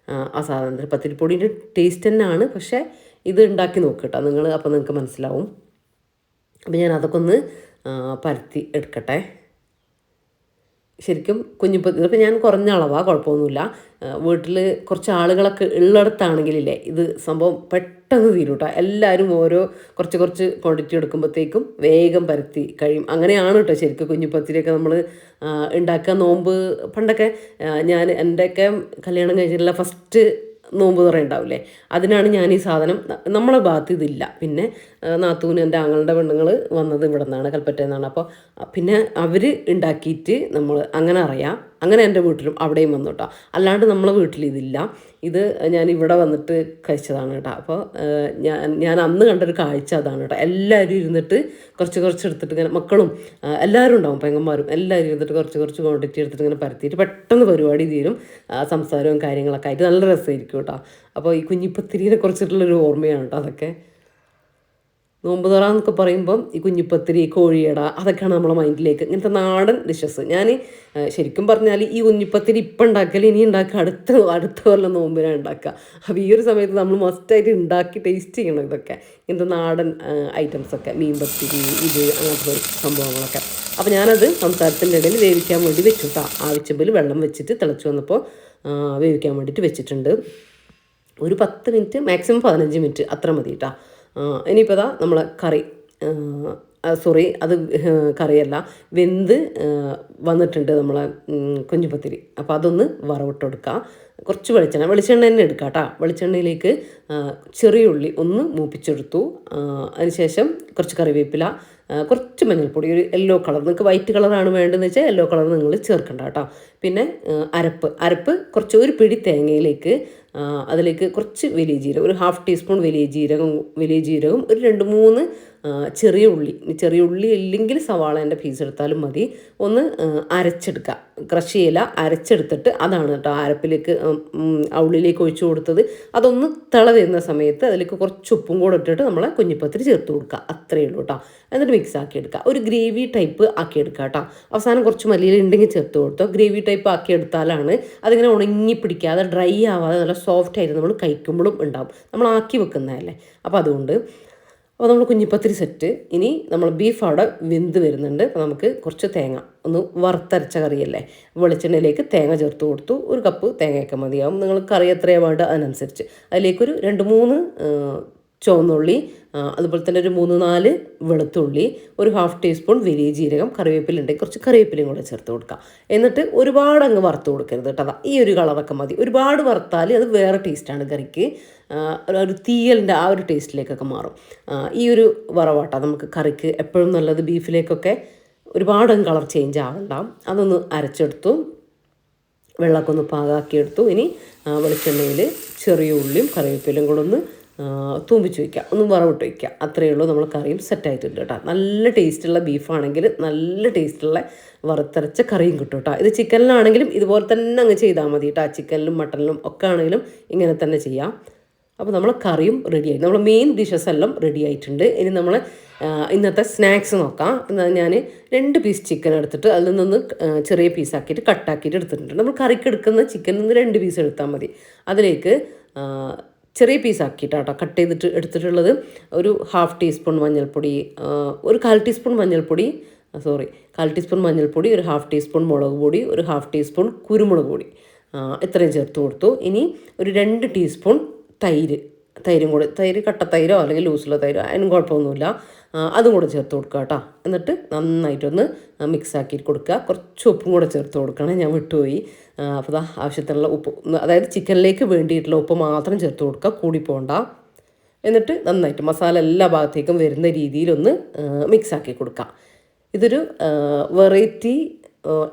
ആ സാധനത്തിൽ പത്തിരിപ്പൊടിൻ്റെ ടേസ്റ്റ് തന്നെയാണ്, പക്ഷേ ഇത് ഉണ്ടാക്കി നോക്കട്ടോ നിങ്ങൾ, അപ്പോൾ നിങ്ങൾക്ക് മനസ്സിലാവും. അപ്പോൾ ഞാൻ അതൊക്കെ ഒന്ന് പരത്തി എടുക്കട്ടെ. ശരിക്കും ഇതിപ്പോൾ ഞാൻ കുറഞ്ഞ അളവാണ്, കുഴപ്പമൊന്നുമില്ല. വീട്ടിൽ കുറച്ച് ആളുകളൊക്കെ ഉള്ളിടത്താണെങ്കിലില്ലേ ഇത് സംഭവം പെട്ടെന്ന് തീരും കേട്ടോ. എല്ലാവരും കുറച്ച് ക്വാണ്ടിറ്റി എടുക്കുമ്പോഴത്തേക്കും വേഗം പരത്തി കഴിയും. അങ്ങനെയാണ് കേട്ടോ ശരിക്കും കുഞ്ഞിപ്പത്തിരിയൊക്കെ നമ്മൾ ഉണ്ടാക്കുക. നോമ്പ് പണ്ടൊക്കെ എൻ്റെയൊക്കെ കല്യാണം കഴിഞ്ഞിട്ടുള്ള ഫസ്റ്റ് നോമ്പ് തുറ ഉണ്ടാവില്ലേ, അതിനാണ് ഞാൻ ഈ സാധനം, നമ്മളെ ഭാഗത്ത് ഇതില്ല. പിന്നെ നാത്തൂന് എൻ്റെ ആങ്ങളുടെ പെണ്ണുങ്ങൾ വന്നത് ഇവിടെ നിന്നാണ്, കൽപ്പറ്റയിൽ നിന്നാണ്. അപ്പോൾ പിന്നെ അവർ ഉണ്ടാക്കിയിട്ട് നമ്മൾ അങ്ങനെ അറിയാം. അങ്ങനെ എൻ്റെ വീട്ടിലും അവിടെയും വന്നു കേട്ടോ. അല്ലാണ്ട് നമ്മളെ വീട്ടിൽ ഇതില്ല. ഇത് ഞാൻ ഇവിടെ വന്നിട്ട് കഴിച്ചതാണ് കേട്ടോ. അപ്പോൾ ഞാൻ അന്ന് കണ്ടൊരു കാഴ്ച അതാണ് കേട്ടോ. എല്ലാവരും ഇരുന്നിട്ട് കുറച്ച് എടുത്തിട്ട് ഇങ്ങനെ, മക്കളും എല്ലാവരും ഉണ്ടാവും, പെങ്ങന്മാരും എല്ലാവരും ഇരുന്നിട്ട് കുറച്ച് ക്വാണ്ടിറ്റി എടുത്തിട്ട് ഇങ്ങനെ പരത്തിയിട്ട് പെട്ടെന്ന് പരിപാടി തീരും. സംസാരവും കാര്യങ്ങളൊക്കെ ആയിട്ട് നല്ല രസമായിരിക്കും കേട്ടോ. അപ്പോൾ ഈ കുഞ്ഞിപ്പത്തിരിനെ കുറിച്ചിട്ടുള്ളൊരു ഓർമ്മയാണ് കേട്ടോ അതൊക്കെ. നോമ്പ് തുറ എന്നൊക്കെ പറയുമ്പം ഈ കുഞ്ഞിപ്പത്തിരി, കോഴിയട, അതൊക്കെയാണ് നമ്മളെ മൈൻഡിലേക്ക്, ഇങ്ങനത്തെ നാടൻ ഡിഷസ്. ഞാൻ ശരിക്കും പറഞ്ഞാൽ ഈ കുഞ്ഞിപ്പത്തിരി ഇപ്പം ഉണ്ടാക്കിയാൽ ഇനി ഉണ്ടാക്കുക അടുത്ത കൊല്ലം നോമ്പിനാണ് ഉണ്ടാക്കുക. അപ്പോൾ ഈ ഒരു സമയത്ത് നമ്മൾ മസ്റ്റായിട്ട് ഉണ്ടാക്കി ടേസ്റ്റ് ചെയ്യണം ഇതൊക്കെ, ഇങ്ങനത്തെ നാടൻ ഐറ്റംസൊക്കെ, മീൻപത്തിരി, ഇത് അങ്ങനത്തെ സംഭവങ്ങളൊക്കെ. അപ്പോൾ ഞാനത് സംസാരത്തിൻ്റെ ഇടയിൽ വേവിക്കാൻ വേണ്ടി വെച്ചു കേട്ടോ. ആവശ്യത്തിൽ വെള്ളം വെച്ചിട്ട് തിളച്ച് വന്നപ്പോൾ വേവിക്കാൻ വേണ്ടിയിട്ട് വെച്ചിട്ടുണ്ട്. ഒരു 10 മിനിറ്റ്, മാക്സിമം 15 മിനിറ്റ് അത്ര മതി കേട്ടോ. ഇനിയിപ്പോൾ ഇതാ നമ്മളെ കറി, അത് കറിയല്ല, വെന്ത് വന്നിട്ടുണ്ട് നമ്മളെ കുഞ്ഞിപ്പത്തിരി. അപ്പോൾ അതൊന്ന് വറവിട്ട് കൊടുക്കുക. കുറച്ച് വെളിച്ചെണ്ണ തന്നെ എടുക്കുക കേട്ടോ. വെളിച്ചെണ്ണയിലേക്ക് ചെറിയ ഉള്ളി ഒന്ന് മൂപ്പിച്ചെടുത്തു. അതിനുശേഷം കുറച്ച് കറിവേപ്പില, കുറച്ച് മഞ്ഞൾപ്പൊടി, ഒരു യെല്ലോ കളർ, നിങ്ങൾക്ക് വൈറ്റ് കളറാണ് വേണ്ടതെന്ന് വെച്ചാൽ യെല്ലോ കളർ നിങ്ങൾ ചേർക്കണ്ട കേട്ടോ. പിന്നെ അരപ്പ് ഒരു പിടി തേങ്ങയിലേക്ക്, അതിലേക്ക് കുറച്ച് വലിയ ജീരകം, ഒരു 1/2 ടീസ്പൂൺ വലിയ ജീരകം, ഒരു 2-3 ചെറിയ ഉള്ളി ഇല്ലെങ്കിൽ സവാളേൻ്റെ പീസ് എടുത്താലും മതി. ഒന്ന് അരച്ചെടുക്കുക, ക്രഷ് ചെയ്യില്ല, അരച്ചെടുത്തിട്ട് അതാണ് കേട്ടോ അരപ്പിലേക്ക് ഉള്ളിലേക്ക് ഒഴിച്ചു കൊടുത്തത്. അതൊന്ന് വരുന്ന സമയത്ത് അതിലേക്ക് കുറച്ച് ഉപ്പും കൂടെ ഇട്ടിട്ട് നമ്മളെ കുഞ്ഞിപ്പത്തിരി ചേർത്ത് കൊടുക്കുക. അത്രയേ ഉള്ളൂ കേട്ടോ. എന്നിട്ട് മിക്സ് ആക്കി എടുക്കുക. ഒരു ഗ്രേവി ടൈപ്പ് ആക്കി എടുക്കുക കേട്ടോ. അവസാനം കുറച്ച് മല്ലിയില ഉണ്ടെങ്കിൽ ചേർത്ത് കൊടുത്തോ. ഗ്രേവി ടൈപ്പ് ആക്കി എടുത്താലാണ് അതിങ്ങനെ ഉണങ്ങി പിടിക്കാതെ ഡ്രൈ ആവാതെ നല്ല സോഫ്റ്റ് ആയിട്ട് നമ്മൾ കഴിക്കുമ്പോഴും ഉണ്ടാവും, നമ്മൾ ആക്കി വെക്കുന്നതല്ലേ. അപ്പോൾ അതുകൊണ്ട് നമ്മൾ കുഞ്ഞിപ്പത്തിരി സെറ്റ്. ഇനി നമ്മൾ ബീഫ് അവിടെ വെന്ത് വരുന്നുണ്ട്. അപ്പോൾ നമുക്ക് കുറച്ച് തേങ്ങ, ഒന്ന് വറുത്തരച്ച കറിയല്ലേ, വെളിച്ചെണ്ണയിലേക്ക് തേങ്ങ ചേർത്ത് കൊടുത്തു. 1 കപ്പ് തേങ്ങയൊക്കെ മതിയാവും, നിങ്ങൾ കറി എത്രയാണ് വേണ്ട അതിനനുസരിച്ച്. അതിലേക്കൊരു 2-3 ചുവന്നുള്ളി, അതുപോലെ തന്നെ ഒരു 3-4 വെളുത്തുള്ളി, ഒരു 1/2 ടീസ്പൂൺ വലിയ ജീരകം, കറിവേപ്പിലുണ്ടെങ്കിൽ കുറച്ച് കറിവേപ്പിലയും കൂടെ ചേർത്ത് കൊടുക്കുക. എന്നിട്ട് ഒരുപാട് അങ്ങ് വറുത്ത് കൊടുക്കരുത് കേട്ടോ. ഈ ഒരു കളറൊക്കെ മതി. ഒരുപാട് വറുത്താൽ അത് വേറെ ടേസ്റ്റാണ് കറിക്ക്, ഒരു തീയലിൻ്റെ ആ ഒരു ടേസ്റ്റിലേക്കൊക്കെ മാറും. ഈ ഒരു വറവാട്ട നമുക്ക് കറിക്ക് എപ്പോഴും നല്ലത്. ബീഫിലേക്കൊക്കെ ഒരുപാട് കളർ ചേഞ്ച് ആവണ്ട. അതൊന്ന് അരച്ചെടുത്തു, വെള്ളമൊക്കെ ഒന്ന് പാകാക്കിയെടുത്തു. ഇനി വെളിച്ചെണ്ണയിൽ ചെറിയ ഉള്ളിയും കറിവേപ്പിലയും കൂടെ ഒന്ന് തൂമ്പിച്ച് വയ്ക്കുക, ഒന്ന് വറവിട്ട് വയ്ക്കുക. അത്രയേ ഉള്ളൂ, നമ്മൾ കറിയും സെറ്റായിട്ടുണ്ട് കേട്ടോ. നല്ല ടേസ്റ്റുള്ള ബീഫാണെങ്കിൽ നല്ല ടേസ്റ്റുള്ള വറുത്തരച്ച കറിയും കിട്ടും കേട്ടോ. ഇത് ചിക്കനിലാണെങ്കിലും ഇതുപോലെ തന്നെ അങ്ങ് ചെയ്താൽ മതി കേട്ടോ. ചിക്കനിലും മട്ടനിലും ഒക്കെ ആണെങ്കിലും ഇങ്ങനെ തന്നെ ചെയ്യാം. അപ്പോൾ നമ്മൾ കറിയും റെഡിയായി, നമ്മൾ മെയിൻ ഡിഷസ് എല്ലാം റെഡി ആയിട്ടുണ്ട്. ഇനി നമ്മൾ ഇന്നത്തെ സ്നാക്സ് നോക്കാം. ഞാൻ 2 പീസ് ചിക്കൻ എടുത്തിട്ട് അതിൽ നിന്നൊന്ന് ചെറിയ പീസാക്കിയിട്ട് കട്ടാക്കിയിട്ട് എടുത്തിട്ടുണ്ട്. നമ്മൾ കറിക്ക് എടുക്കുന്ന ചിക്കനിൽ നിന്ന് 2 പീസ് എടുത്താൽ മതി. അതിലേക്ക് ചെറിയ പീസാക്കിയിട്ടാട്ടോ കട്ട് ചെയ്തിട്ട് എടുത്തിട്ടുള്ളത്. ഒരു 1/2 ടീസ്പൂൺ മഞ്ഞൾപ്പൊടി, ഒരു 1/4 ടീസ്പൂൺ മഞ്ഞൾപ്പൊടി, സോറി 1/4 ടീസ്പൂൺ മഞ്ഞൾപ്പൊടി, ഒരു 1/2 ടീസ്പൂൺ മുളക് പൊടി, ഒരു 1/2 ടീസ്പൂൺ കുരുമുളക് പൊടി, ഇത്രയും ചേർത്ത് കൊടുത്തു. ഇനി ഒരു 2 ടീസ്പൂൺ തൈര്, തൈരും കൂടെ, തൈര് കട്ടത്തൈരോ അല്ലെങ്കിൽ ലൂസുള്ള തൈരോ അതിനും കുഴപ്പമൊന്നുമില്ല, അതും കൂടെ ചേർത്ത് കൊടുക്കുക കേട്ടോ. എന്നിട്ട് നന്നായിട്ടൊന്ന് മിക്സ് ആക്കി കൊടുക്കുക. കുറച്ച് ഉപ്പും കൂടെ ചേർത്ത് കൊടുക്കണം, ഞാൻ വിട്ടുപോയി. അപ്പോൾ ആവശ്യത്തിനുള്ള ഉപ്പ്, അതായത് ചിക്കനിലേക്ക് വേണ്ടിയിട്ടുള്ള ഉപ്പ് മാത്രം ചേർത്ത് കൊടുക്കുക, കൂടി പോകണ്ട. എന്നിട്ട് നന്നായിട്ട് മസാല എല്ലാ ഭാഗത്തേക്കും വരുന്ന രീതിയിലൊന്ന് മിക്സാക്കി കൊടുക്കുക. ഇതൊരു വെറൈറ്റി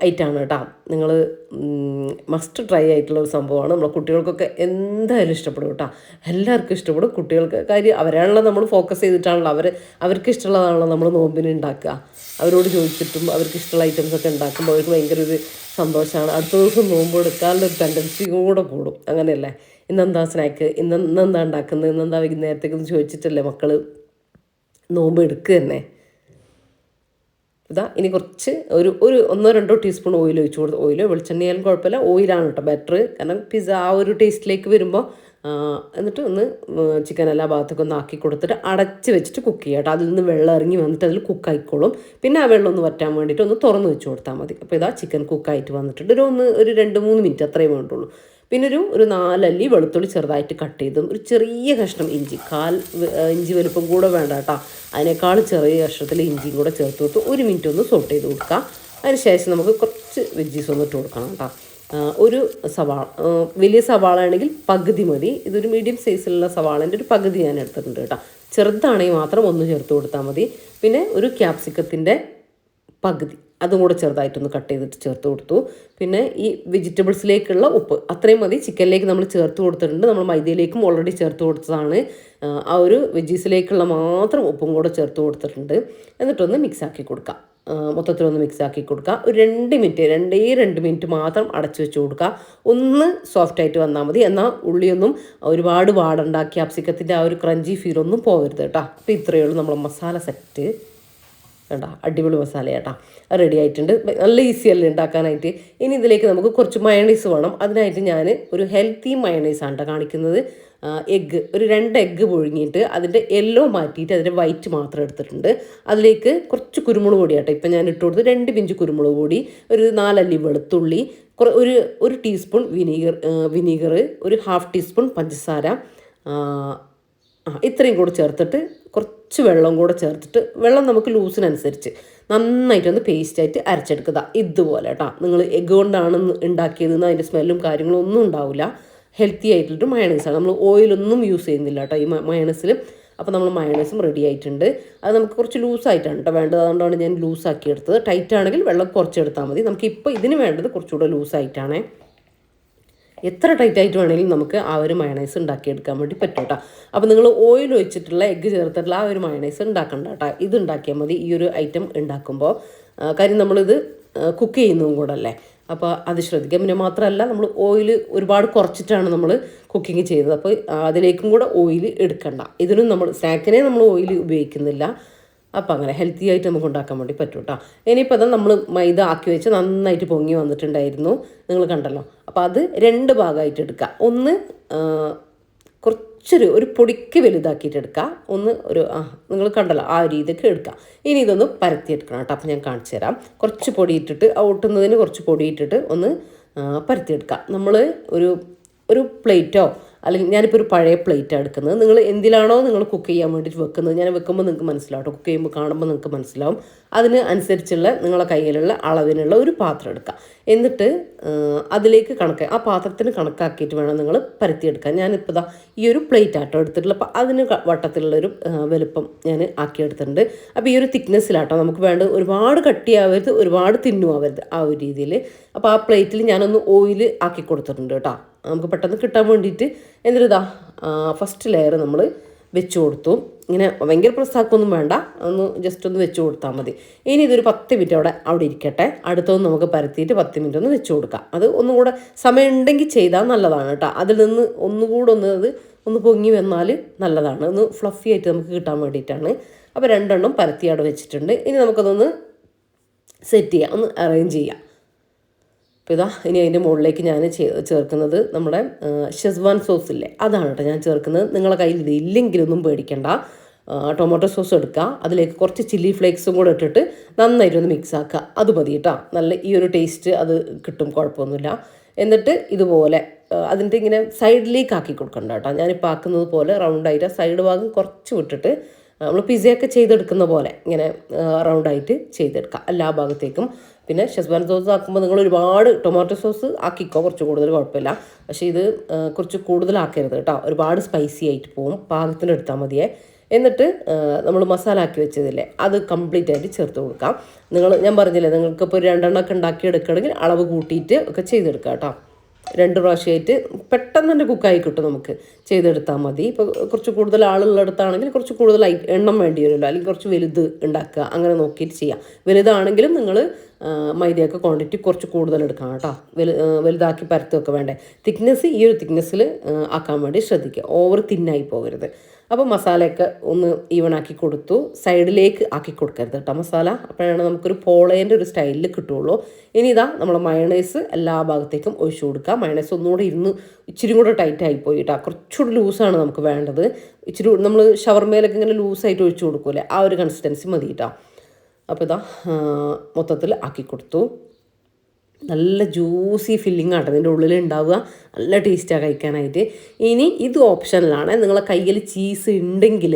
ഐറ്റമാണ് കേട്ടോ. നിങ്ങൾ മസ്റ്റ് ട്രൈ ആയിട്ടുള്ള ഒരു സംഭവമാണ്. നമ്മളെ കുട്ടികൾക്കൊക്കെ എന്തായാലും ഇഷ്ടപ്പെടും കേട്ടോ. എല്ലാവർക്കും ഇഷ്ടപ്പെടും. കുട്ടികൾക്ക് കാര്യം അവരാണല്ലോ നമ്മൾ ഫോക്കസ് ചെയ്തിട്ടാണല്ലോ അവർക്ക് ഇഷ്ടമുള്ളതാണല്ലോ നമ്മൾ നോമ്പിന് ഉണ്ടാക്കുക. അവരോട് ചോദിച്ചിട്ടും അവർക്ക് ഇഷ്ടമുള്ള ഐറ്റംസൊക്കെ ഉണ്ടാക്കുമ്പോൾ അവർക്ക് ഭയങ്കര ഒരു സന്തോഷമാണ്. അടുത്ത ദിവസം നോമ്പ് എടുക്കാനുള്ളൊരു ടെൻഡൻസി കൂടെ കൂടും. അങ്ങനെയല്ലേ, ഇന്നെന്താ സ്നാക്ക്, ഇന്നെന്താ ഉണ്ടാക്കുന്നത്, ഇന്നെന്താ വൈകുന്നേരത്തേക്കെന്ന് ചോദിച്ചിട്ടല്ലേ മക്കൾ നോമ്പ് എടുക്കുക തന്നെ. ഇനി കുറച്ച് ഒരു 1-2 ടീസ്പൂൺ ഓയിൽ ഒഴിച്ച് കൊടുത്ത്, ഓയിലോ വെളിച്ചെണ്ണയാലും കുഴപ്പമില്ല, ഓയിലാണ് കേട്ടോ ബെറ്റർ. കാരണം പിസ്സ ആ ഒരു ടേസ്റ്റിലേക്ക് വരുമ്പോൾ. എന്നിട്ട് ഒന്ന് ചിക്കൻ എല്ലാ ഭാഗത്തേക്കും ഒന്ന് ആക്കി കൊടുത്തിട്ട് അടച്ച് വെച്ചിട്ട് കുക്ക് ചെയ്യുക കേട്ടോ. അതിൽ നിന്ന് വെള്ളം ഇറങ്ങി വന്നിട്ട് അതിൽ കുക്കായിക്കോളും. പിന്നെ ആ വെള്ളം ഒന്ന് വറ്റാൻ വേണ്ടിയിട്ട് ഒന്ന് തുറന്ന് വെച്ച് കൊടുത്താൽ മതി. അപ്പോൾ ചിക്കൻ കുക്കായിട്ട് വന്നിട്ടുണ്ട്. ഒരു 2-3 മിനിറ്റ് അത്രയും വേണ്ടുള്ളൂ. പിന്നെ ഒരു 4 അല്ലി വെളുത്തുള്ളി ചെറുതായിട്ട് കട്ട് ചെയ്തും ഒരു ചെറിയ കഷ്ണം ഇഞ്ചി, 1/4 ഇഞ്ചി വലുപ്പം കൂടെ വേണ്ട കേട്ടോ, അതിനേക്കാൾ ചെറിയ കഷ്ണത്തിൽ ഇഞ്ചിയും കൂടെ ചേർത്ത് കൊടുത്ത് 1 മിനിറ്റ് ഒന്ന് സോട്ട് ചെയ്ത് കൊടുക്കുക. അതിന് ശേഷം നമുക്ക് കുറച്ച് വെജീസ് ഒന്ന് ഇട്ട് കൊടുക്കണം കേട്ടോ. ഒരു സവാള, വലിയ സവാള ആണെങ്കിൽ പകുതി മതി. ഇതൊരു മീഡിയം സൈസിലുള്ള സവാളേൻ്റെ ഒരു പകുതി ഞാൻ എടുത്തിട്ടുണ്ട് കേട്ടോ. ചെറുതാണെങ്കിൽ മാത്രം ഒന്ന് ചേർത്ത് കൊടുത്താൽ മതി. പിന്നെ ഒരു ക്യാപ്സിക്കത്തിൻ്റെ പകുതി, അതും കൂടെ ചെറുതായിട്ടൊന്ന് കട്ട് ചെയ്തിട്ട് ചേർത്ത് കൊടുത്തു. പിന്നെ ഈ വെജിറ്റബിൾസിലേക്കുള്ള ഉപ്പ് അത്രയും മതി. ചിക്കനിലേക്ക് നമ്മൾ ചേർത്ത് കൊടുത്തിട്ടുണ്ട്, നമ്മൾ മൈദയിലേക്കും ഓൾറെഡി ചേർത്ത് കൊടുത്തതാണ്. ആ ഒരു വെജീസിലേക്കുള്ള മാത്രം ഉപ്പും കൂടെ ചേർത്ത് കൊടുത്തിട്ടുണ്ട്. എന്നിട്ടൊന്ന് മിക്സാക്കി കൊടുക്കുക, മൊത്തത്തിലൊന്ന് മിക്സാക്കി കൊടുക്കുക. ഒരു 2 മിനിറ്റ് മാത്രം അടച്ചു വെച്ച് കൊടുക്കുക. ഒന്ന് സോഫ്റ്റായിട്ട് വന്നാൽ മതി. എന്നാൽ ഉള്ളിയൊന്നും ഒരുപാട് വാടണ്ട, ക്യാപ്സിക്കത്തിൻ്റെ ആ ഒരു ക്രഞ്ചി ഫീലൊന്നും പോകരുത് കേട്ടോ. അപ്പോൾ ഇത്രയേ ഉള്ളൂ നമ്മൾ മസാല സെറ്റ് കേട്ടോ. അടിപൊളി മസാല കേട്ടോ, റെഡി ആയിട്ടുണ്ട്. നല്ല ഈസി അല്ലേ ഉണ്ടാക്കാനായിട്ട്. ഇനി ഇതിലേക്ക് നമുക്ക് കുറച്ച് മയണൈസ് വേണം. അതിനായിട്ട് ഞാൻ ഒരു ഹെൽത്തി മയണൈസാണ് കേട്ടോ കാണിക്കുന്നത്. ഒരു 2 എഗ്ഗ് പുഴുങ്ങിയിട്ട് അതിൻ്റെ യെല്ലോ മാറ്റിയിട്ട് അതിൻ്റെ വൈറ്റ് മാത്രം എടുത്തിട്ടുണ്ട്. അതിലേക്ക് കുറച്ച് കുരുമുളക് പൊടി കേട്ടോ ഇപ്പം ഞാൻ ഇട്ട് കൊടുത്ത്, 2 പിഞ്ച് കുരുമുളക് പൊടി, ഒരു 4 അല്ലി വെളുത്തുള്ളി, ഒരു ടീസ്പൂൺ വിനീഗർ, ഒരു 1/2 ടീസ്പൂൺ പഞ്ചസാര, ഇത്രയും കൂടെ ചേർത്തിട്ട് കുറച്ച് വെള്ളം കൂടെ ചേർത്തിട്ട്, വെള്ളം നമുക്ക് ലൂസിനനുസരിച്ച് നന്നായിട്ടൊന്ന് പേസ്റ്റായിട്ട് അരച്ചെടുക്കുക. ഇതുപോലെ കേട്ടോ. നിങ്ങൾ എഗ്ഗ് കൊണ്ടാണ് ഉണ്ടാക്കിയതെന്ന് അതിൻ്റെ സ്മെല്ലും കാര്യങ്ങളും ഒന്നും ഉണ്ടാവില്ല. ഹെൽത്തി ആയിട്ടുള്ളൊരു മയണൈസാണ്. നമ്മൾ ഓയിലൊന്നും യൂസ് ചെയ്യുന്നില്ല കേട്ടോ ഈ മയണൈസിൽ. അപ്പോൾ നമ്മൾ മയണൈസും റെഡി ആയിട്ടുണ്ട്. അത് നമുക്ക് കുറച്ച് ലൂസായിട്ടാണ് കേട്ടോ വേണ്ടത്, അതുകൊണ്ടാണ് ഞാൻ ലൂസാക്കി എടുത്തത്. ടൈറ്റ് ആണെങ്കിൽ വെള്ളം കുറച്ചെടുത്താൽ മതി. നമുക്കിപ്പോൾ ഇതിന് വേണ്ടത് കുറച്ചുകൂടെ ലൂസായിട്ടാണ്. എത്ര ടൈറ്റായിട്ട് വേണമെങ്കിലും നമുക്ക് ആ ഒരു മയണൈസ് ഉണ്ടാക്കിയെടുക്കാൻ വേണ്ടി പറ്റും കേട്ടോ. അപ്പോൾ നിങ്ങൾ ഓയിൽ ഒഴിച്ചിട്ടുള്ള എഗ്ഗ് ചേർത്തിട്ടുള്ള ആ ഒരു മയണൈസ് ഉണ്ടാക്കണ്ട കേട്ടോ. ഇത് ഉണ്ടാക്കിയാൽ മതി ഈ ഒരു ഐറ്റം ഉണ്ടാക്കുമ്പോൾ. കാര്യം നമ്മളിത് കുക്ക് ചെയ്യുന്നതും കൂടെ അല്ലേ, അപ്പോൾ അത് ശ്രദ്ധിക്കാം. പിന്നെ മാത്രമല്ല നമ്മൾ ഓയിൽ ഒരുപാട് കുറച്ചിട്ടാണ് നമ്മൾ കുക്കിംഗ് ചെയ്തത്. അപ്പോൾ അതിലേക്കും കൂടെ ഓയിൽ എടുക്കണ്ട. ഇതിനും നമ്മൾ സ്നാക്കിനെ നമ്മൾ ഓയിൽ ഉപയോഗിക്കുന്നില്ല. അപ്പോൾ അങ്ങനെ ഹെൽത്തി ആയിട്ട് നമുക്ക് ഉണ്ടാക്കാൻ വേണ്ടി പറ്റും കേട്ടോ. ഇനിയിപ്പോൾ അത് നമ്മൾ മൈദ ആക്കി വെച്ച് നന്നായിട്ട് പൊങ്ങി വന്നിട്ടുണ്ടായിരുന്നു, നിങ്ങൾ കണ്ടല്ലോ. അപ്പോൾ അത് 2 ഭാഗമായിട്ട് എടുക്കുക. ഒന്ന് ഒരു പൊടിക്ക് വലുതാക്കിയിട്ട് എടുക്കുക. നിങ്ങൾ കണ്ടല്ലോ ആ രീതിക്ക് എടുക്കുക. ഇനി ഇതൊന്ന് പരത്തിയെടുക്കണം കേട്ടോ. അപ്പോൾ ഞാൻ കാണിച്ചു തരാം. കുറച്ച് പൊടി ഇട്ടിട്ട്, ഒട്ടുന്നതിന് കുറച്ച് പൊടി ഇട്ടിട്ട് ഒന്ന് പരത്തിയെടുക്കുക. നമ്മൾ ഒരു പ്ലേറ്റോ, അല്ലെങ്കിൽ ഞാനിപ്പോൾ ഒരു പഴയ പ്ലേറ്റാണ് എടുക്കുന്നത്. നിങ്ങൾ എന്തിലാണോ നിങ്ങൾ കുക്ക് ചെയ്യാൻ വേണ്ടിയിട്ട് വെക്കുന്നത്, ഞാൻ വെക്കുമ്പോൾ നിങ്ങൾക്ക് മനസ്സിലാവും കേട്ടോ, കുക്ക് ചെയ്യുമ്പോൾ കാണുമ്പോൾ നിങ്ങൾക്ക് മനസ്സിലാവും. അതിന് അനുസരിച്ചുള്ള നിങ്ങളെ കയ്യിലുള്ള അളവിനുള്ള ഒരു പാത്രം എടുക്കുക. എന്നിട്ട് അതിലേക്ക് ആ പാത്രത്തിന് കണക്കാക്കിയിട്ട് വേണം നിങ്ങൾ പരത്തിയെടുക്കാൻ. ഞാനിപ്പോൾ ഈ ഒരു പ്ലേറ്റ് ആട്ടോ എടുത്തിട്ടുള്ള, അപ്പോൾ അതിന് വട്ടത്തിലുള്ളൊരു വലുപ്പം ഞാൻ ആക്കിയെടുത്തിട്ടുണ്ട്. അപ്പോൾ ഈ ഒരു തിക്നെസ്സിലാട്ടോ നമുക്ക് വേണ്ടത്. ഒരുപാട് കട്ടിയാവരുത്, ഒരുപാട് തിന്നുമാവരുത്, ആ ഒരു രീതിയിൽ. അപ്പോൾ ആ പ്ലേറ്റിൽ ഞാനൊന്ന് ഓയിൽ ആക്കി കൊടുത്തിട്ടുണ്ട് കേട്ടോ, നമുക്ക് പെട്ടെന്ന് കിട്ടാൻ വേണ്ടിയിട്ട്. എന്നിട്ട് ഫസ്റ്റ് ലെയർ നമ്മൾ വെച്ച് കൊടുത്തു. ഇങ്ങനെ ഭയങ്കര പ്രസ്സാക്കൊന്നും വേണ്ട, ജസ്റ്റ് ഒന്ന് വെച്ച് കൊടുത്താൽ മതി. ഇനി ഇതൊരു 10 മിനിറ്റ് അവിടെ ഇരിക്കട്ടെ. അടുത്തൊന്ന് നമുക്ക് പരത്തിയിട്ട് 10 മിനിറ്റ് ഒന്ന് വെച്ച് കൊടുക്കാം. അത് ഒന്നുകൂടെ സമയം ഉണ്ടെങ്കിൽ ചെയ്താൽ നല്ലതാണ് കേട്ടോ. അതിൽ നിന്ന് ഒന്നുകൂടെ ഒന്ന് പൊങ്ങി വന്നാൽ നല്ലതാണ്, ഒന്ന് ഫ്ലഫി ആയിട്ട് നമുക്ക് കിട്ടാൻ വേണ്ടിയിട്ടാണ്. അപ്പോൾ 2 എണ്ണം പരത്തി അവിടെ വെച്ചിട്ടുണ്ട്. ഇനി നമുക്കതൊന്ന് സെറ്റ് ചെയ്യാം, ഒന്ന് അറേഞ്ച് ചെയ്യാം. അപ്പോൾ ഇനി അതിൻ്റെ മുകളിലേക്ക് ഞാൻ ചേർക്കുന്നത് നമ്മുടെ ഷെസ്വാൻ സോസ് ഇല്ലേ, അതാണ് കേട്ടോ ഞാൻ ചേർക്കുന്നത്. നിങ്ങളുടെ കയ്യിൽ ഇത് ഇല്ലെങ്കിലൊന്നും പേടിക്കണ്ട. ടൊമാറ്റോ സോസ് എടുക്കുക, അതിലേക്ക് കുറച്ച് ചില്ലി ഫ്ലേക്സും കൂടെ ഇട്ടിട്ട് നന്നായിട്ടൊന്ന് മിക്സ് ആക്കുക. അത് മതി കേട്ടോ, നല്ല ഈ ഒരു ടേസ്റ്റ് അത് കിട്ടും, കുഴപ്പമൊന്നുമില്ല. എന്നിട്ട് ഇതുപോലെ അതിൻ്റെ ഇങ്ങനെ സൈഡിലേക്ക് ആക്കി കൊടുക്കണ്ട കേട്ടോ. ഞാനിപ്പോൾ ആക്കുന്നത് പോലെ റൗണ്ടായിട്ട് സൈഡ് ഭാഗം കുറച്ച് വിട്ടിട്ട് നമ്മൾ പിസയൊക്കെ ചെയ്തെടുക്കുന്ന പോലെ ഇങ്ങനെ റൗണ്ടായിട്ട് ചെയ്തെടുക്കുക എല്ലാ ഭാഗത്തേക്കും. പിന്നെ ഷെസ്വാൻ സോസ് ആക്കുമ്പോൾ നിങ്ങൾ ഒരുപാട് ടൊമാറ്റോ സോസ് ആക്കിക്കോ, കുറച്ച് കൂടുതൽ കുഴപ്പമില്ല. പക്ഷേ ഇത് കുറച്ച് കൂടുതലാക്കരുത് കേട്ടോ, ഒരുപാട് സ്പൈസി ആയിട്ട് പോകും. പാകത്തിന് എടുത്താൽ മതിയേ. എന്നിട്ട് നമ്മൾ മസാല ആക്കി വെച്ചതില്ലേ അത് കംപ്ലീറ്റ് ആയിട്ട് ചേർത്ത് കൊടുക്കാം. ഞാൻ പറഞ്ഞില്ലേ, നിങ്ങൾക്കിപ്പോൾ 2 എണ്ണമൊക്കെ ഉണ്ടാക്കി എടുക്കുകയാണെങ്കിൽ അളവ് കൂട്ടിയിട്ട് ഒക്കെ ചെയ്തെടുക്കാം കേട്ടോ. 2 പ്രാവശ്യമായിട്ട് പെട്ടെന്ന് തന്നെ കുക്കായി കിട്ടും, നമുക്ക് ചെയ്തെടുത്താൽ മതി. ഇപ്പോൾ കുറച്ച് കൂടുതൽ ആളുള്ളിടത്താണെങ്കിൽ കുറച്ച് കൂടുതൽ എണ്ണം വേണ്ടി വരുമല്ലോ, അല്ലെങ്കിൽ കുറച്ച് വലുത് ഉണ്ടാക്കുക, അങ്ങനെ നോക്കിയിട്ട് ചെയ്യാം. വലുതാണെങ്കിലും നിങ്ങൾ മൈദയൊക്കെ ക്വാണ്ടിറ്റി കുറച്ച് കൂടുതൽ എടുക്കണം കേട്ടോ. വലുതാക്കി പരത്തുമൊക്കെ വേണ്ടേ. തിക്നെസ് ഈ ഒരു തിക്നെസ്സിൽ ആക്കാൻ വേണ്ടി ശ്രദ്ധിക്കുക, ഓവർ തിന്നായി പോകരുത്. അപ്പോൾ മസാലയൊക്കെ ഒന്ന് ഈവണാക്കി കൊടുത്തു. സൈഡിലേക്ക് ആക്കി കൊടുക്കരുത് കേട്ടോ മസാല, അപ്പോഴാണ് നമുക്കൊരു പോളേൻ്റെ ഒരു സ്റ്റൈലിൽ കിട്ടുള്ളൂ. ഇനി ഇതാ നമ്മൾ മയണൈസ് എല്ലാ ഭാഗത്തേക്കും ഒഴിച്ചു കൊടുക്കുക. മയണൈസ് ഒന്നുകൂടെ ഇച്ചിരി കൂടെ ടൈറ്റായി പോയി കേട്ടോ, കുറച്ചുകൂടി ലൂസാണ് നമുക്ക് വേണ്ടത്. ഇച്ചിരി നമ്മൾ ഷവർമയിലൊക്കെ ഇങ്ങനെ ലൂസായിട്ട് ഒഴിച്ചു കൊടുക്കൂലേ, ആ ഒരു കൺസിസ്റ്റൻസി മതി കേട്ടോ. അപ്പോൾ ഇതാ മൊത്തത്തിൽ ആക്കി കൊടുത്തു. നല്ല ജ്യൂസി ഫില്ലിംഗ് ആണ് അതിൻ്റെ ഉള്ളിൽ ഉണ്ടാവുക, നല്ല ടേസ്റ്റാണ് കഴിക്കാനായിട്ട്. ഇനി ഇത് ഓപ്ഷനിലാണ്, നിങ്ങളെ കയ്യിൽ ചീസ് ഉണ്ടെങ്കിൽ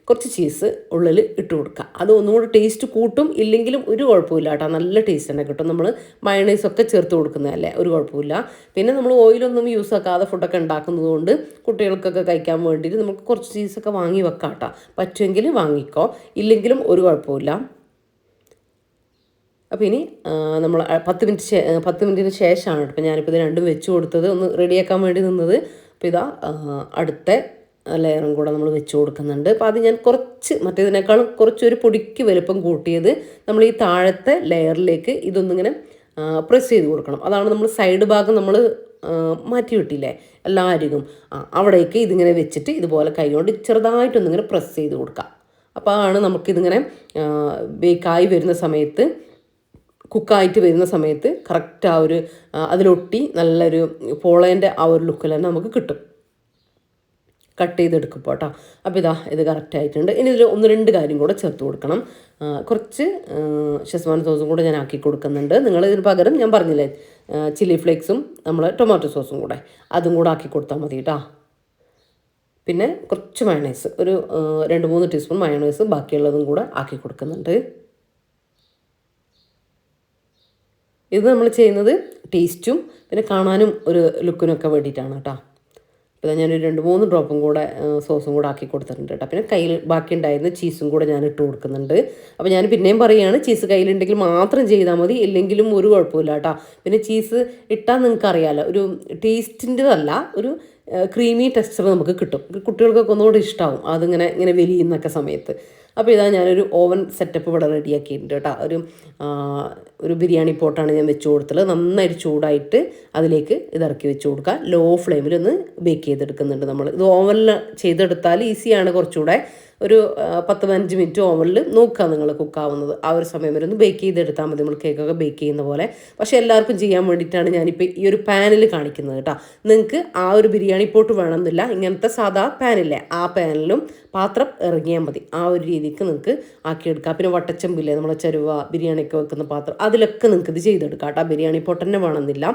കുറച്ച് ചീസ് ഉള്ളിൽ ഇട്ട് കൊടുക്കുക, അത് ഒന്നുകൂടി ടേസ്റ്റ് കൂട്ടും. ഇല്ലെങ്കിലും ഒരു കുഴപ്പമില്ല കേട്ടോ, നല്ല ടേസ്റ്റ് തന്നെ കിട്ടും. നമ്മൾ മയണൈസൊക്കെ ചേർത്ത് കൊടുക്കുന്നതല്ലേ, ഒരു കുഴപ്പമില്ല. പിന്നെ നമ്മൾ ഓയിലൊന്നും യൂസ് ആക്കാതെ ഫുഡൊക്കെ ഉണ്ടാക്കുന്നത് കൊണ്ട് കുട്ടികൾക്കൊക്കെ കഴിക്കാൻ വേണ്ടിയിട്ട് നമുക്ക് കുറച്ച് ചീസൊക്കെ വാങ്ങി വെക്കാം കേട്ടോ. പറ്റുമെങ്കിൽ വാങ്ങിക്കോ, ഇല്ലെങ്കിലും ഒരു കുഴപ്പമില്ല. അപ്പോൾ ഇനി നമ്മൾ 10 മിനിറ്റിന് ശേഷമാണ് ഇപ്പോൾ ഞാനിപ്പോൾ ഇത് രണ്ടും വെച്ച് കൊടുത്തത്, ഒന്ന് റെഡിയാക്കാൻ വേണ്ടി നിന്നത്. അപ്പോൾ ഇതാ അടുത്ത ലെയറും കൂടെ നമ്മൾ വെച്ച് കൊടുക്കുന്നുണ്ട്. അപ്പോൾ അത് ഞാൻ മറ്റേതിനേക്കാളും കുറച്ചൊരു പൊടിക്ക് വലുപ്പം കൂട്ടിയത് നമ്മൾ ഈ താഴത്തെ ലെയറിലേക്ക് ഇതൊന്നിങ്ങനെ പ്രസ് ചെയ്ത് കൊടുക്കണം. അതാണ് നമ്മൾ സൈഡ് ഭാഗം നമ്മൾ മാറ്റി വിട്ടില്ലേ എല്ലാ അരികും, അവിടേക്ക് ഇതിങ്ങനെ വെച്ചിട്ട് ഇതുപോലെ കൈകൊണ്ട് ചെറുതായിട്ടൊന്നിങ്ങനെ പ്രസ് ചെയ്ത് കൊടുക്കാം. അപ്പോൾ ആണ് നമുക്കിതിങ്ങനെ ബേക്കായി വരുന്ന സമയത്ത്, കുക്കായിട്ട് വരുന്ന സമയത്ത് കറക്റ്റ് ആ ഒരു അതിലൊട്ടി നല്ലൊരു പോളേൻ്റെ ആ ഒരു ലുക്കിൽ തന്നെ നമുക്ക് കിട്ടും, കട്ട് ചെയ്തെടുക്കും കേട്ടോ. അപ്പോൾ ഇത് കറക്റ്റായിട്ടുണ്ട്. ഇനി ഇതിൽ 1-2 കാര്യം കൂടെ ചേർത്ത് കൊടുക്കണം. കുറച്ച് ഷെസ്വാൻ സോസും കൂടെ ഞാൻ ആക്കി കൊടുക്കുന്നുണ്ട്. നിങ്ങൾ ഇതിന് പകരം ഞാൻ പറഞ്ഞില്ലേ ചില്ലി ഫ്ലേക്സും നമ്മൾ ടൊമാറ്റോ സോസും കൂടെ അതും കൂടെ ആക്കി കൊടുത്താൽ മതി കേട്ടോ. പിന്നെ കുറച്ച് മയണൈസ്, ഒരു 2-3 ടീസ്പൂൺ മയണൈസ് ബാക്കിയുള്ളതും കൂടെ ആക്കി കൊടുക്കുന്നുണ്ട്. ഇത് നമ്മൾ ചെയ്യുന്നത് ടേസ്റ്റും പിന്നെ കാണാനും ഒരു ലുക്കിനൊക്കെ വേണ്ടിയിട്ടാണ് കേട്ടോ. അപ്പോൾ ഞാനൊരു 2-3 ഡ്രോപ്പും കൂടെ സോസും കൂടെ ആക്കി കൊടുത്തിട്ടുണ്ട് കേട്ടോ. പിന്നെ കയ്യിൽ ബാക്കി ഉണ്ടായിരുന്ന ചീസും കൂടെ ഞാൻ ഇട്ട് കൊടുക്കുന്നുണ്ട്. അപ്പോൾ ഞാൻ പിന്നെയും പറയുകയാണ്, ചീസ് കയ്യിലുണ്ടെങ്കിൽ മാത്രം ചെയ്താൽ മതി, ഇല്ലെങ്കിലും ഒരു കുഴപ്പമില്ല കേട്ടോ. പിന്നെ ചീസ് ഇട്ടാൽ നിങ്ങൾക്ക് അറിയാമല്ലോ, ഒരു ടേസ്റ്റിൻ്റെതല്ല, ഒരു ക്രീമി ടെക്സ്ചർ നമുക്ക് കിട്ടും. കുട്ടികൾക്കൊക്കെ ഒന്നുകൂടി ഇഷ്ടമാവും ഇങ്ങനെ വലിയുന്നൊക്കെ സമയത്ത്. അപ്പോൾ ഞാനൊരു ഓവൻ സെറ്റപ്പ് ഇവിടെ റെഡിയാക്കിയിട്ടുണ്ട് കേട്ടോ. ഒരു ബിരിയാണി പോട്ടാണ് ഞാൻ വെച്ച് കൊടുത്തത്. നന്നായിട്ട് ചൂടായിട്ട് അതിലേക്ക് ഇറക്കി വെച്ച് കൊടുക്കുക. ലോ ഫ്ലെയിമിൽ ഒന്ന് ബേക്ക് ചെയ്തെടുക്കുന്നുണ്ട് നമ്മൾ. ഇത് ഓവനിൽ ചെയ്തെടുത്താൽ ഈസിയാണ്, കുറച്ചുകൂടെ ഒരു 10-15 മിനിറ്റ് ഓവനിൽ നോക്കുക നിങ്ങൾ കുക്കാവുന്നത്. ആ ഒരു സമയം വരെ ഒന്ന് ബേക്ക് ചെയ്തെടുത്താൽ മതി, നമ്മൾ കേക്കൊക്കെ ബേക്ക് ചെയ്യുന്ന പോലെ. പക്ഷേ എല്ലാവർക്കും ചെയ്യാൻ വേണ്ടിയിട്ടാണ് ഞാനിപ്പോൾ ഈ ഒരു പാനിൽ കാണിക്കുന്നത് കേട്ടോ. നിങ്ങൾക്ക് ആ ഒരു ബിരിയാണി പോട്ട് വേണമെന്നില്ല, ഇങ്ങനത്തെ സാധാ പാനില്ലേ ആ പാനിലും പാത്രം ഇറങ്ങിയാൽ മതി. ആ ഒരു രീതിക്ക് നിങ്ങൾക്ക് ആക്കിയെടുക്കാം. പിന്നെ വട്ടച്ചമ്പില്ലേ നമ്മളെ ചരുവ ബിരിയാണിയൊക്കെ വെക്കുന്ന പാത്രം, അതിലൊക്കെ നിങ്ങൾക്ക് ഇത് ചെയ്തെടുക്കാം കേട്ടോ. ബിരിയാണി പോട്ട് തന്നെ വേണമെന്നില്ല.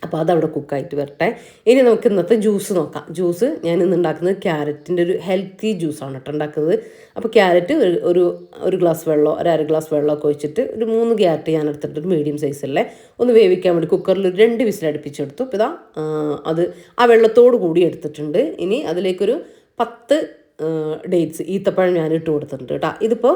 അപ്പോൾ അതവിടെ കുക്കായിട്ട് വരട്ടെ. ഇനി നമുക്ക് ഇന്നത്തെ ജ്യൂസ് നോക്കാം. ജ്യൂസ് ഞാൻ ഇന്ന് ഉണ്ടാക്കുന്നത് ക്യാരറ്റിൻ്റെ ഒരു ഹെൽത്തി ജ്യൂസാണ് കേട്ടോ ഉണ്ടാക്കുന്നത്. അപ്പോൾ ക്യാരറ്റ് ഒരു ഗ്ലാസ് വെള്ളമോ 1/2 ഗ്ലാസ് വെള്ളമൊക്കെ ഒഴിച്ചിട്ട് ഒരു 3 ക്യാരറ്റ് ഞാൻ എടുത്തിട്ട് ഒരു മീഡിയം സൈസല്ലേ ഒന്ന് വേവിക്കാൻ വേണ്ടി കുക്കറിൽ 2 വിസിൽ അടുപ്പിച്ചെടുത്തു. അപ്പോൾ അത് ആ വെള്ളത്തോട് കൂടി എടുത്തിട്ടുണ്ട്. ഇനി അതിലേക്കൊരു 10 ഡേറ്റ്സ് ഈത്തപ്പഴം ഞാൻ ഇട്ട് കൊടുത്തിട്ടുണ്ട് കേട്ടോ. ഇതിപ്പോൾ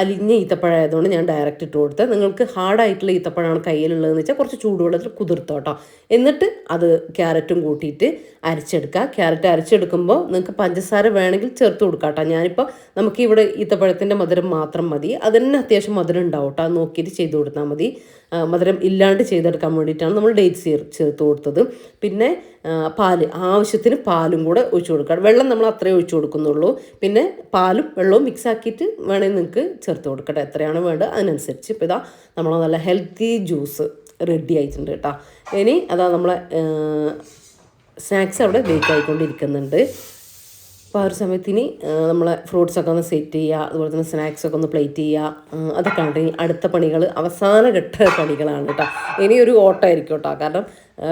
അലിഞ്ഞ ഈത്തപ്പഴം ആയതുകൊണ്ട് ഞാൻ ഡയറക്റ്റ് ഇട്ട് കൊടുത്തത്. നിങ്ങൾക്ക് ഹാർഡായിട്ടുള്ള ഈത്തപ്പഴമാണ് കയ്യിലുള്ളതെന്ന് വെച്ചാൽ കുറച്ച് ചൂടുവെള്ളത്തിൽ കുതിർത്തോ കേട്ടോ. എന്നിട്ട് അത് ക്യാരറ്റും കൂട്ടിയിട്ട് അരച്ചെടുക്കുക. ക്യാരറ്റ് അരച്ചെടുക്കുമ്പോൾ നിങ്ങൾക്ക് പഞ്ചസാര വേണമെങ്കിൽ ചേർത്ത് കൊടുക്കാം കേട്ടോ. ഞാനിപ്പോൾ നമുക്കിവിടെ ഈത്തപ്പഴത്തിൻ്റെ മധുരം മാത്രം മതി, അതിന് അത്യാവശ്യം മധുരം ഉണ്ടാവും കേട്ടോ, അത് നോക്കിയിട്ട് ചെയ്ത് കൊടുത്താൽ മതി. മധുരം ഇല്ലാണ്ട് ചെയ്തെടുക്കാൻ വേണ്ടിയിട്ടാണ് നമ്മൾ ഡേറ്റ്സ് ചേർത്ത് കൊടുത്തത്. പിന്നെ ആവശ്യത്തിന് പാലും കൂടെ ഒഴിച്ചു കൊടുക്കുക. വെള്ളം നമ്മൾ അത്രയും ഒഴിച്ചു കൊടുക്കുന്നുള്ളൂ. പിന്നെ പാലും വെള്ളവും മിക്സ് ആക്കിയിട്ട് വേണമെങ്കിൽ നിങ്ങൾക്ക് ചേർത്ത് കൊടുക്കട്ടെ, എത്രയാണ് വേണ്ടത് അതിനനുസരിച്ച്. ഇപ്പോൾ നമ്മൾ നല്ല ഹെൽത്തി ജ്യൂസ് റെഡി ആയിട്ടുണ്ട് കേട്ടോ. ഇനി നമ്മളെ സ്നാക്സ് അവിടെ ബേക്ക് ആയിക്കൊണ്ടിരിക്കുന്നുണ്ട്. അപ്പോൾ ആ ഒരു സമയത്തിന് നമ്മളെ ഫ്രൂട്ട്സൊക്കെ ഒന്ന് സെറ്റ് ചെയ്യുക, അതുപോലെ തന്നെ സ്നാക്സൊക്കെ ഒന്ന് പ്ലേറ്റ് ചെയ്യുക, അതൊക്കെ ഉണ്ട് ഇനി അടുത്ത പണികൾ. അവസാന ഘട്ട പണികളാണ് കേട്ടോ. ഇനിയൊരു ഓട്ടമായിരിക്കും കേട്ടോ. കാരണം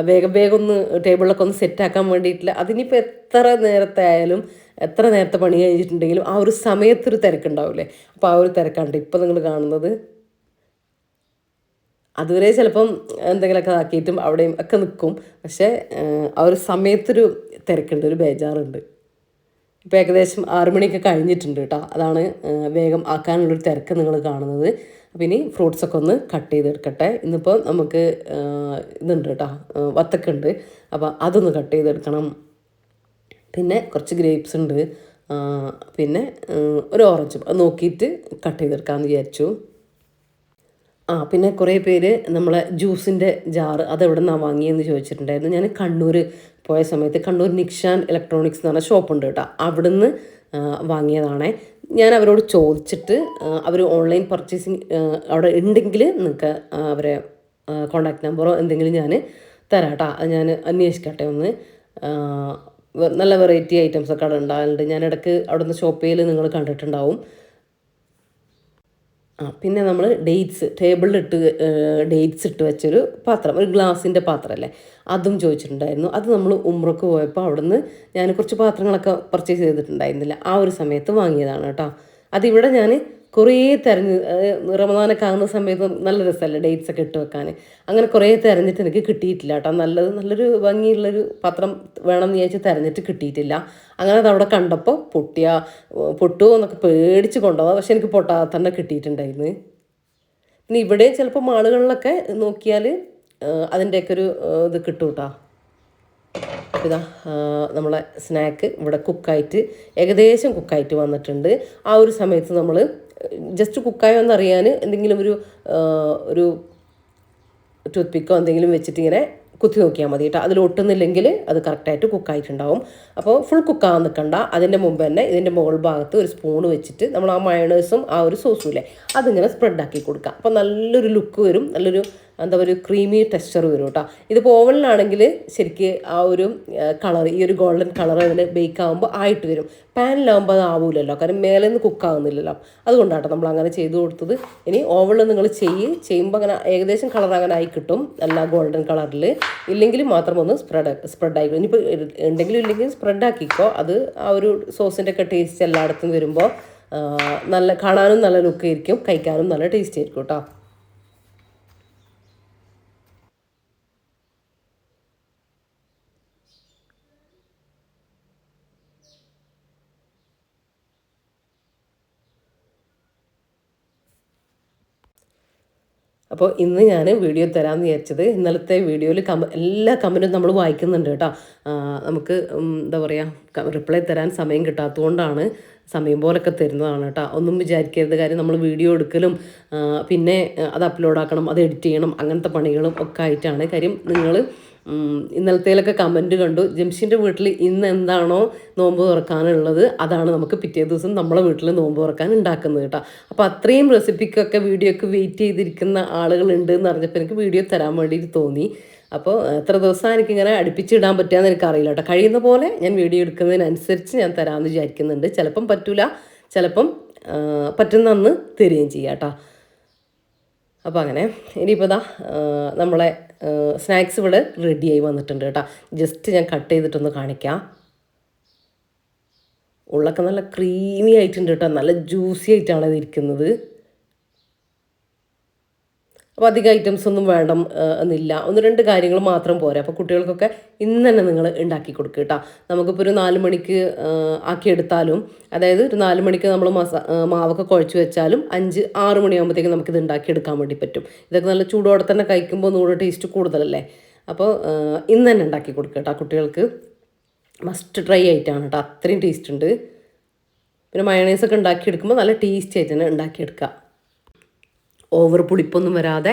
വേഗം വേഗം ഒന്ന് ടേബിളിലൊക്കെ ഒന്ന് സെറ്റാക്കാൻ വേണ്ടിയിട്ടില്ല. അതിനിപ്പോൾ എത്ര നേരത്തെ ആയാലും എത്ര നേരത്തെ പണി കഴിഞ്ഞിട്ടുണ്ടെങ്കിലും ആ ഒരു സമയത്തൊരു തിരക്കുണ്ടാവില്ലേ, അപ്പോൾ ആ ഒരു തിരക്കാണ് ഇപ്പോൾ നിങ്ങൾ കാണുന്നത്. അതുവരെ ചിലപ്പം എന്തെങ്കിലുമൊക്കെ ആക്കിയിട്ടും അവിടെയും ഒക്കെ നിൽക്കും. പക്ഷേ ആ ഒരു സമയത്തൊരു തിരക്കുണ്ട്, ഒരു ബേജാറുണ്ട്. ഇപ്പോൾ ഏകദേശം 6 മണിയൊക്കെ കഴിഞ്ഞിട്ടുണ്ട് കേട്ടോ. അതാണ് വേഗം ആക്കാനുള്ളൊരു തിരക്ക് നിങ്ങൾ കാണുന്നത്. അപ്പോൾ ഇനി ഫ്രൂട്ട്സൊക്കെ ഒന്ന് കട്ട് ചെയ്തെടുക്കട്ടെ. ഇന്നിപ്പോൾ നമുക്ക് ഇതുണ്ട് കേട്ടോ, വത്തക്ക ഉണ്ട്. അപ്പോൾ അതൊന്ന് കട്ട് ചെയ്തെടുക്കണം. പിന്നെ കുറച്ച് ഗ്രേപ്സ് ഉണ്ട്, പിന്നെ ഒരു ഓറഞ്ചും. അത് നോക്കിയിട്ട് കട്ട് ചെയ്തെടുക്കാമെന്ന് വിചാരിച്ചു. പിന്നെ കുറേ പേര് നമ്മളെ ജ്യൂസിൻ്റെ ജാറ് അതെവിടെ നിന്നാണ് വാങ്ങിയെന്ന് ചോദിച്ചിട്ടുണ്ടായിരുന്നു. ഞാൻ കണ്ണൂർ പോയ സമയത്ത് കണ്ണൂർ നിക്ഷാൻ ഇലക്ട്രോണിക്സ് എന്ന് പറഞ്ഞ ഷോപ്പുണ്ട് കേട്ടോ, അവിടുന്ന് വാങ്ങിയതാണേ. ഞാൻ അവരോട് ചോദിച്ചിട്ട് അവർ ഓൺലൈൻ പർച്ചേസിങ് അവിടെ ഉണ്ടെങ്കിൽ നിങ്ങൾക്ക് അവരെ കോൺടാക്ട് നമ്പറോ എന്തെങ്കിലും ഞാൻ തരാം കേട്ടോ. അത് ഞാൻ അന്വേഷിക്കട്ടെ ഒന്ന്. നല്ല വെറൈറ്റി ഐറ്റംസൊക്കെ അവിടെ ഉണ്ടാകലുണ്ട്. ഞാൻ ഇടയ്ക്ക് അവിടെ നിന്ന് ഷോപ്പ് ചെയ്യൽ നിങ്ങൾ കണ്ടിട്ടുണ്ടാവും. പിന്നെ നമ്മൾ ഡേറ്റ്സ് ടേബിളിലിട്ട് ഡേറ്റ്സ് ഇട്ട് വെച്ചൊരു പാത്രം, ഒരു ഗ്ലാസിൻ്റെ പാത്രമല്ലേ, അതും ചോദിച്ചിട്ടുണ്ടായിരുന്നു. അത് നമ്മൾ ഉംറക്ക് പോയപ്പോൾ അവിടുന്ന് ഞാൻ കുറച്ച് പാത്രങ്ങളൊക്കെ പർച്ചേസ് ചെയ്തിട്ടുണ്ടായിരുന്നില്ല, ആ ഒരു സമയത്ത് വാങ്ങിയതാണ് കേട്ടോ. അതിവിടെ ഞാൻ കുറേ തിരഞ്ഞ്, റമദാനൊക്കെ ആകുന്ന സമയത്ത് നല്ല രസമല്ലേ ഡേറ്റ്സ് ഒക്കെ ഇട്ട് വെക്കാൻ. അങ്ങനെ കുറേ തിരഞ്ഞിട്ട് എനിക്ക് കിട്ടിയിട്ടില്ല കേട്ടോ. നല്ലൊരു ഭംഗിയുള്ളൊരു പാത്രം വേണമെന്ന് വിചാരിച്ച് തിരഞ്ഞിട്ട് കിട്ടിയിട്ടില്ല. അങ്ങനെ അത് അവിടെ കണ്ടപ്പോൾ പൊട്ടുമോ എന്നൊക്കെ പേടിച്ച് കൊണ്ടുപോകാം. പക്ഷെ എനിക്ക് പൊട്ടാതെ തന്നെ കിട്ടിയിട്ടുണ്ടായിരുന്നു. പിന്നെ ഇവിടെ ചിലപ്പോൾ മാളുകളിലൊക്കെ നോക്കിയാൽ അതിൻ്റെയൊക്കെ ഒരു ഇത് കിട്ടും കേട്ടോ. ഇതാ നമ്മളെ സ്നാക്ക് ഇവിടെ കുക്കായിട്ട് ഏകദേശം കുക്കായിട്ട് വന്നിട്ടുണ്ട്. ആ ഒരു സമയത്ത് നമ്മൾ ജസ്റ്റ് കുക്കായോ എന്നറിയാൻ എന്തെങ്കിലും ഒരു ടൂത്ത് പിക്കോ എന്തെങ്കിലും വെച്ചിട്ട് ഇങ്ങനെ കുത്തി നോക്കിയാൽ മതി കേട്ടോ. അതിൽ ഒട്ടുന്നില്ലെങ്കിൽ അത് കറക്റ്റായിട്ട് കുക്കായിട്ടുണ്ടാവും. അപ്പോൾ ഫുൾ കുക്കാകാൻ നിൽക്കണ്ട. അതിൻ്റെ മുമ്പ് തന്നെ ഇതിൻ്റെ മുകൾ ഭാഗത്ത് ഒരു സ്പൂൺ വെച്ചിട്ട് നമ്മൾ ആ മയണേഴ്സും ആ ഒരു സോസും ഇല്ലേ അതിങ്ങനെ സ്പ്രെഡാക്കി കൊടുക്കുക. അപ്പോൾ നല്ലൊരു ലുക്ക് വരും, നല്ലൊരു എന്താ പറയുക ക്രീമി ടെക്സ്ചർ വരും കേട്ടോ. ഇതിപ്പോൾ ഓവനിലാണെങ്കിൽ ശരിക്ക് ആ ഒരു കളർ, ഈ ഒരു ഗോൾഡൻ കളർ അതിൽ ബേക്ക് ആകുമ്പോൾ ആയിട്ട് വരും. പാനിലാകുമ്പോൾ അത് ആവൂലല്ലോ, കാരണം മേലെ നിന്ന് കുക്കാകുന്നില്ലല്ലോ. അതുകൊണ്ടാട്ടോ നമ്മൾ അങ്ങനെ ചെയ്ത് കൊടുത്തത്. ഇനി ഓവനിൽ നിങ്ങൾ ചെയ്യുമ്പോൾ അങ്ങനെ ഏകദേശം കളർ അങ്ങനെ ആയി കിട്ടും, നല്ല ഗോൾഡൻ കളറിൽ. ഇല്ലെങ്കിൽ മാത്രം ഒന്ന് സ്പ്രെഡായിക്കോ. ഇനിയിപ്പോൾ ഉണ്ടെങ്കിലും ഇല്ലെങ്കിലും സ്പ്രെഡാക്കിക്കോ. അത് ആ ഒരു സോസിൻ്റെ ഒക്കെ ടേസ്റ്റ് എല്ലായിടത്തും വരുമ്പോൾ നല്ല കാണാനും നല്ല ലുക്ക് ആയിരിക്കും, കഴിക്കാനും നല്ല ടേസ്റ്റ് ആയിരിക്കും കേട്ടോ. അപ്പോൾ ഇന്ന് ഞാൻ വീഡിയോ തരാമെന്ന് വിചാരിച്ചത്, ഇന്നലത്തെ വീഡിയോയിൽ എല്ലാ കമൻറ്റും നമ്മൾ വായിക്കുന്നുണ്ട് കേട്ടോ. നമുക്ക് എന്താ പറയുക റിപ്ലൈ തരാൻ സമയം കിട്ടാത്തതുകൊണ്ടാണ്, സമയം പോലൊക്കെ തരുന്നതാണ് കേട്ടോ. ഒന്നും വിചാരിക്കരുത്. കാര്യം നമ്മൾ വീഡിയോ എടുക്കലും പിന്നെ അത് അപ്ലോഡാക്കണം, അത് എഡിറ്റ് ചെയ്യണം, അങ്ങനത്തെ പണികളും ഒക്കെ ആയിട്ടാണ്. കാര്യം നിങ്ങൾ ഇന്നലത്തേലൊക്കെ കമൻറ്റ് കണ്ടു, ജംഷിൻ്റെ വീട്ടിൽ ഇന്ന് എന്താണോ നോമ്പ് തുറക്കാനുള്ളത് അതാണ് നമുക്ക് പിറ്റേ ദിവസം നമ്മളെ വീട്ടിൽ നോമ്പ് തുറക്കാൻ ഉണ്ടാക്കുന്നത് കേട്ടോ. അപ്പോൾ അത്രയും റെസിപ്പിക്കൊക്കെ വീഡിയോക്ക് വെയിറ്റ് ചെയ്തിരിക്കുന്ന ആളുകളുണ്ട് എന്ന് അറിഞ്ഞപ്പോൾ എനിക്ക് വീഡിയോ തരാൻ വേണ്ടിയിട്ട് തോന്നി. അപ്പോൾ എത്ര ദിവസം എനിക്കിങ്ങനെ അടുപ്പിച്ചിടാൻ പറ്റുകയെന്ന് എനിക്കറിയില്ല കേട്ടോ. കഴിയുന്ന പോലെ ഞാൻ വീഡിയോ എടുക്കുന്നതിനനുസരിച്ച് ഞാൻ തരാമെന്ന് വിചാരിക്കുന്നുണ്ട്. ചിലപ്പം പറ്റൂല, ചിലപ്പം പറ്റുന്ന അന്ന് തരികയും ചെയ്യാം കേട്ടോ. അപ്പോൾ അങ്ങനെ ഇനിയിപ്പോൾ ഇതാ നമ്മളെ സ്നാക്സ് ഇവിടെ റെഡിയായി വന്നിട്ടുണ്ട് കേട്ടോ. ജസ്റ്റ് ഞാൻ കട്ട് ചെയ്തിട്ടൊന്ന് കാണിക്കാം. ഉള്ളൊക്കെ നല്ല ക്രീമി ആയിട്ടുണ്ട് കേട്ടോ, നല്ല ജ്യൂസി ആയിട്ടാണ് ഇത് ഇരിക്കുന്നത്. അപ്പോൾ അധികം ഐറ്റംസ് ഒന്നും വേണ്ട എന്നില്ല, 1-2 കാര്യങ്ങൾ മാത്രം പോരാ. അപ്പോൾ കുട്ടികൾക്കൊക്കെ ഇന്ന് തന്നെ നിങ്ങൾ ഉണ്ടാക്കി കൊടുക്കുക കേട്ടോ. നമുക്കിപ്പോൾ ഒരു 4 മണിക്ക് ആക്കിയെടുത്താലും, അതായത് ഒരു 4 മണിക്ക് നമ്മൾ മാവൊക്കെ കുഴച്ച് വെച്ചാലും 5-6 മണിയാകുമ്പോഴത്തേക്കും നമുക്കിത് ഉണ്ടാക്കിയെടുക്കാൻ വേണ്ടി പറ്റും. ഇതൊക്കെ നല്ല ചൂടോടെ തന്നെ കഴിക്കുമ്പോൾ ഒന്നുകൂടെ ടേസ്റ്റ് കൂടുതലല്ലേ. അപ്പോൾ ഇന്ന് തന്നെ ഉണ്ടാക്കി കൊടുക്കുക കേട്ടോ. കുട്ടികൾക്ക് മസ്റ്റ് ട്രൈ ആയിട്ടാണ് കേട്ടോ, അത്രയും ടേസ്റ്റ് ഉണ്ട്. പിന്നെ മയണൈസൊക്കെ ഉണ്ടാക്കിയെടുക്കുമ്പോൾ നല്ല ടേസ്റ്റ് ആയിട്ട് തന്നെ ഉണ്ടാക്കിയെടുക്കുക. ഓവർ പുളിപ്പൊന്നും വരാതെ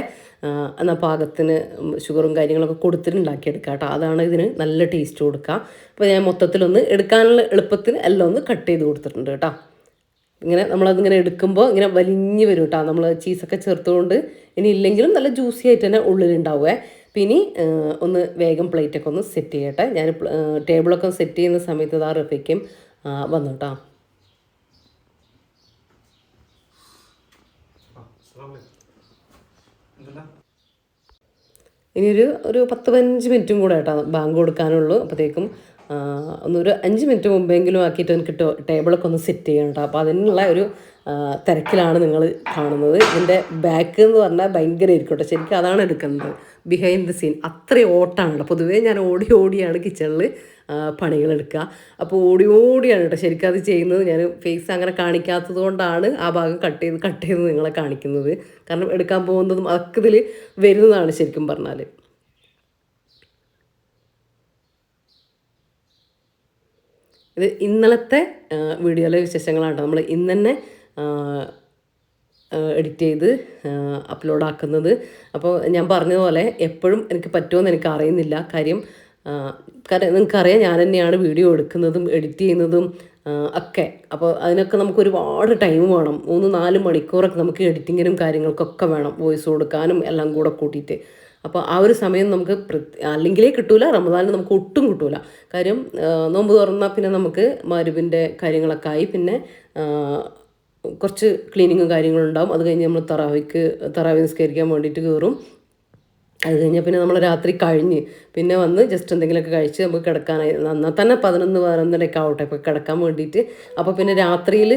എന്നാൽ പാകത്തിന് ഷുഗറും കാര്യങ്ങളൊക്കെ കൊടുത്തിട്ട് ഉണ്ടാക്കിയെടുക്കുക കേട്ടോ. അതാണ് ഇതിന് നല്ല ടേസ്റ്റ് കൊടുക്കുക. അപ്പോൾ ഞാൻ മൊത്തത്തിലൊന്ന് എടുക്കാനുള്ള എളുപ്പത്തിന് എല്ലാം ഒന്ന് കട്ട് ചെയ്ത് കൊടുത്തിട്ടുണ്ട് കേട്ടോ. ഇങ്ങനെ നമ്മളതിങ്ങനെ എടുക്കുമ്പോൾ ഇങ്ങനെ വലിഞ്ഞ് വരും കേട്ടോ, നമ്മൾ ചീസൊക്കെ ചേർത്തുകൊണ്ട്. ഇനി ഇല്ലെങ്കിലും നല്ല ജ്യൂസി ആയിട്ട് തന്നെ ഉള്ളിലുണ്ടാവുമേ. പിന്നെ ഒന്ന് വേഗം പ്ലേറ്റൊക്കെ ഒന്ന് സെറ്റ് ചെയ്യട്ടെ. ഞാൻ ടേബിളൊക്കെ സെറ്റ് ചെയ്യുന്ന സമയത്ത് റഫയ്ക്കും വന്നു കേട്ടോ. ഇനിയൊരു 10-15 മിനിറ്റും കൂടെ കേട്ടോ ബാങ്ക് കൊടുക്കാനുള്ളൂ. അപ്പോഴത്തേക്കും ഒന്നൊരു 5 മിനിറ്റ് മുമ്പെങ്കിലും ആക്കിയിട്ട് എനിക്ക് ടേബിളൊക്കെ ഒന്ന് സെറ്റ് ചെയ്യണം കേട്ടോ. അപ്പോൾ അതിനുള്ള ഒരു തിരക്കിലാണ് നിങ്ങൾ കാണുന്നത്. ഇതിൻ്റെ ബാക്ക് എന്ന് പറഞ്ഞാൽ ഭയങ്കര ഇരിക്കട്ടെ, ശരിക്കും അതാണ് എടുക്കുന്നത്, ബിഹൈൻഡ് ദ സീൻ. അത്രയും ഓട്ടാണല്ലോ. പൊതുവേ ഞാൻ ഓടിയാണ് കിച്ചണിൽ പണികളെടുക്കുക. അപ്പോൾ ഓടിയാണ് കേട്ടോ ശരിക്കും അത് ചെയ്യുന്നത്. ഞാൻ ഫേസ് അങ്ങനെ കാണിക്കാത്തത് കൊണ്ടാണ് ആ ഭാഗം കട്ട് ചെയ്ത് നിങ്ങളെ കാണിക്കുന്നത്. കാരണം എടുക്കാൻ പോകുന്നതും അതൊക്കെ ഇതിൽ വരുന്നതാണ് ശരിക്കും പറഞ്ഞാൽ. ഇത് ഇന്നലത്തെ വീഡിയോയിലെ വിശേഷങ്ങളാണ്. നമ്മൾ ഇന്ന് തന്നെ എഡിറ്റ് ചെയ്ത് അപ്ലോഡാക്കുന്നത്. അപ്പോൾ ഞാൻ പറഞ്ഞതുപോലെ എപ്പോഴും എനിക്ക് പറ്റുമെന്ന് എനിക്ക് അറിയുന്നില്ല. കാര്യം നിങ്ങൾക്കറിയാം ഞാൻ തന്നെയാണ് വീഡിയോ എടുക്കുന്നതും എഡിറ്റ് ചെയ്യുന്നതും ഒക്കെ. അപ്പോൾ അതിനൊക്കെ നമുക്ക് ഒരുപാട് ടൈം വേണം. 3-4 മണിക്കൂറൊക്കെ നമുക്ക് എഡിറ്റിങ്ങിനും കാര്യങ്ങൾക്കൊക്കെ വേണം, വോയിസ് കൊടുക്കാനും എല്ലാം കൂടെ കൂട്ടിയിട്ട്. അപ്പോൾ ആ ഒരു സമയം നമുക്ക് അല്ലെങ്കിലേ കിട്ടൂല, റമദാനിൽ നമുക്ക് ഒട്ടും കിട്ടൂല. കാര്യം നോമ്പ് തുറന്നാൽ പിന്നെ നമുക്ക് മഗ്‌രിബിൻ്റെ കാര്യങ്ങളൊക്കെ ആയി, പിന്നെ കുറച്ച് ക്ലീനിങ്ങും കാര്യങ്ങളും ഉണ്ടാവും. അത് കഴിഞ്ഞ് നമ്മൾ തറാവി നിസ്കരിക്കാൻ വേണ്ടിയിട്ട് കയറും. അത് കഴിഞ്ഞാൽ പിന്നെ നമ്മൾ രാത്രി കഴിഞ്ഞ് പിന്നെ വന്ന് ജസ്റ്റ് എന്തെങ്കിലുമൊക്കെ കഴിച്ച് നമുക്ക് കിടക്കാനായി എന്നാൽ തന്നെ 11-11:30 ആവട്ടെ ഇപ്പോൾ കിടക്കാൻ വേണ്ടിയിട്ട്. അപ്പോൾ പിന്നെ രാത്രിയിൽ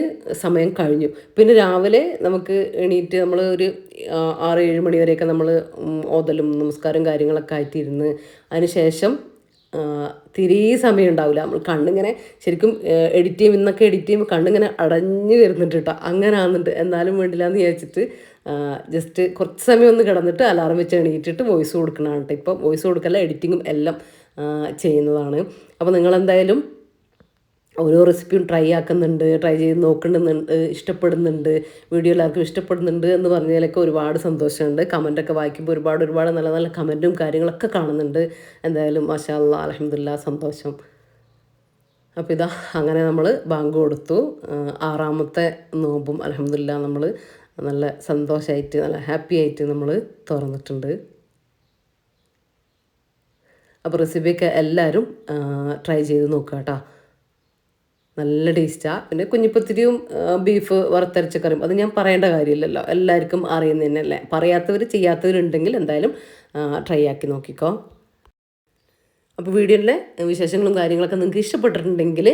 സമയം കഴിഞ്ഞു. പിന്നെ രാവിലെ നമുക്ക് എണീറ്റ് നമ്മൾ ഒരു 6-7 മണി വരെയൊക്കെ നമ്മൾ ഓതലും നമസ്കാരം കാര്യങ്ങളൊക്കെ ആയിട്ടിരുന്ന് അതിന് ശേഷം തീരെ സമയം ഉണ്ടാവില്ല. നമ്മൾ കണ്ണിങ്ങനെ ശരിക്കും എഡിറ്റ് ചെയ്യുമ്പോൾ കണ്ണിങ്ങനെ അടഞ്ഞു വരുന്നുണ്ട് കേട്ടോ. അങ്ങനെ ആകുന്നുണ്ട്. എന്നാലും വേണ്ടില്ല എന്ന് വിചാരിച്ചിട്ട് ജസ്റ്റ് കുറച്ച് സമയം ഒന്ന് കിടന്നിട്ട് അലാറം വെച്ച് എണീറ്റിട്ട് വോയിസ് കൊടുക്കണതാണ് കേട്ടോ. ഇപ്പോൾ വോയിസ് കൊടുക്കല്ല, എഡിറ്റിങ്ങും എല്ലാം ചെയ്യുന്നതാണ്. അപ്പോൾ നിങ്ങളെന്തായാലും ഓരോ റെസിപ്പിയും ട്രൈ ചെയ്ത് നോക്കുന്നുണ്ട്, ഇഷ്ടപ്പെടുന്നുണ്ട്, വീഡിയോ എല്ലാവർക്കും ഇഷ്ടപ്പെടുന്നുണ്ട് എന്ന് പറഞ്ഞതിലൊക്കെ ഒരുപാട് സന്തോഷമുണ്ട്. കമൻറ്റൊക്കെ വായിക്കുമ്പോൾ ഒരുപാട് നല്ല നല്ല കമൻറ്റും കാര്യങ്ങളൊക്കെ കാണുന്നുണ്ട്. എന്തായാലും മാഷാ അല്ലാഹ് അൽഹംദുലില്ലാ സന്തോഷം. അപ്പോൾ ഇതാ അങ്ങനെ നമ്മൾ ബാങ്ക് കൊടുത്തു. 6ാമത്തെ നോമ്പും അൽഹംദുലില്ലാ നമ്മൾ നല്ല സന്തോഷമായിട്ട് നല്ല ഹാപ്പി ആയിട്ട് നമ്മൾ തുറന്നിട്ടുണ്ട്. അപ്പോൾ റെസിപ്പിയൊക്കെ എല്ലാവരും ട്രൈ ചെയ്ത് നോക്കുക കേട്ടോ. നല്ല ടേസ്റ്റാണ്. പിന്നെ കുഞ്ഞിപ്പത്തിരിയും ബീഫ് വറുത്തരച്ച കറിയും അത് ഞാൻ പറയേണ്ട കാര്യമില്ലല്ലോ, എല്ലാവർക്കും അറിയുന്നത് തന്നെയല്ലേ. ചെയ്യാത്തവരുണ്ടെങ്കിൽ എന്തായാലും ട്രൈ ആക്കി നോക്കിക്കോ. അപ്പോൾ വീഡിയോയിലെ വിശേഷങ്ങളും കാര്യങ്ങളൊക്കെ നിങ്ങൾക്ക് ഇഷ്ടപ്പെട്ടിട്ടുണ്ടെങ്കിൽ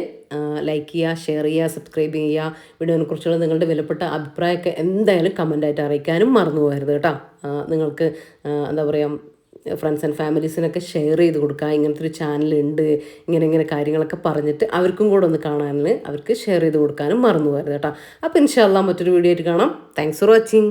ലൈക്ക് ചെയ്യുക, ഷെയർ ചെയ്യുക, സബ്സ്ക്രൈബ് ചെയ്യുക. വീഡിയോനെക്കുറിച്ചുള്ള നിങ്ങളുടെ വിലപ്പെട്ട അഭിപ്രായമൊക്കെ എന്തായാലും കമൻറ്റായിട്ട് അറിയിക്കാനും മറന്നു പോകരുത് കേട്ടോ. നിങ്ങൾക്ക് എന്താ പറയുക, ഫ്രണ്ട്സ് ആൻഡ് ഫാമിലീസിനൊക്കെ ഷെയർ ചെയ്ത് കൊടുക്കുക. ഇങ്ങനത്തെ ഒരു ചാനലുണ്ട്, ഇങ്ങനെ കാര്യങ്ങളൊക്കെ പറഞ്ഞിട്ട് അവർക്കും കൂടെ ഒന്ന് കാണാൻ അവർക്ക് ഷെയർ ചെയ്ത് കൊടുക്കാനും മറന്നു പോകരുത് കേട്ടോ. അപ്പോൾ ഇൻഷാ അല്ലാഹ് മറ്റൊരു വീഡിയോ ആയിട്ട് കാണാം. Thanks for watching.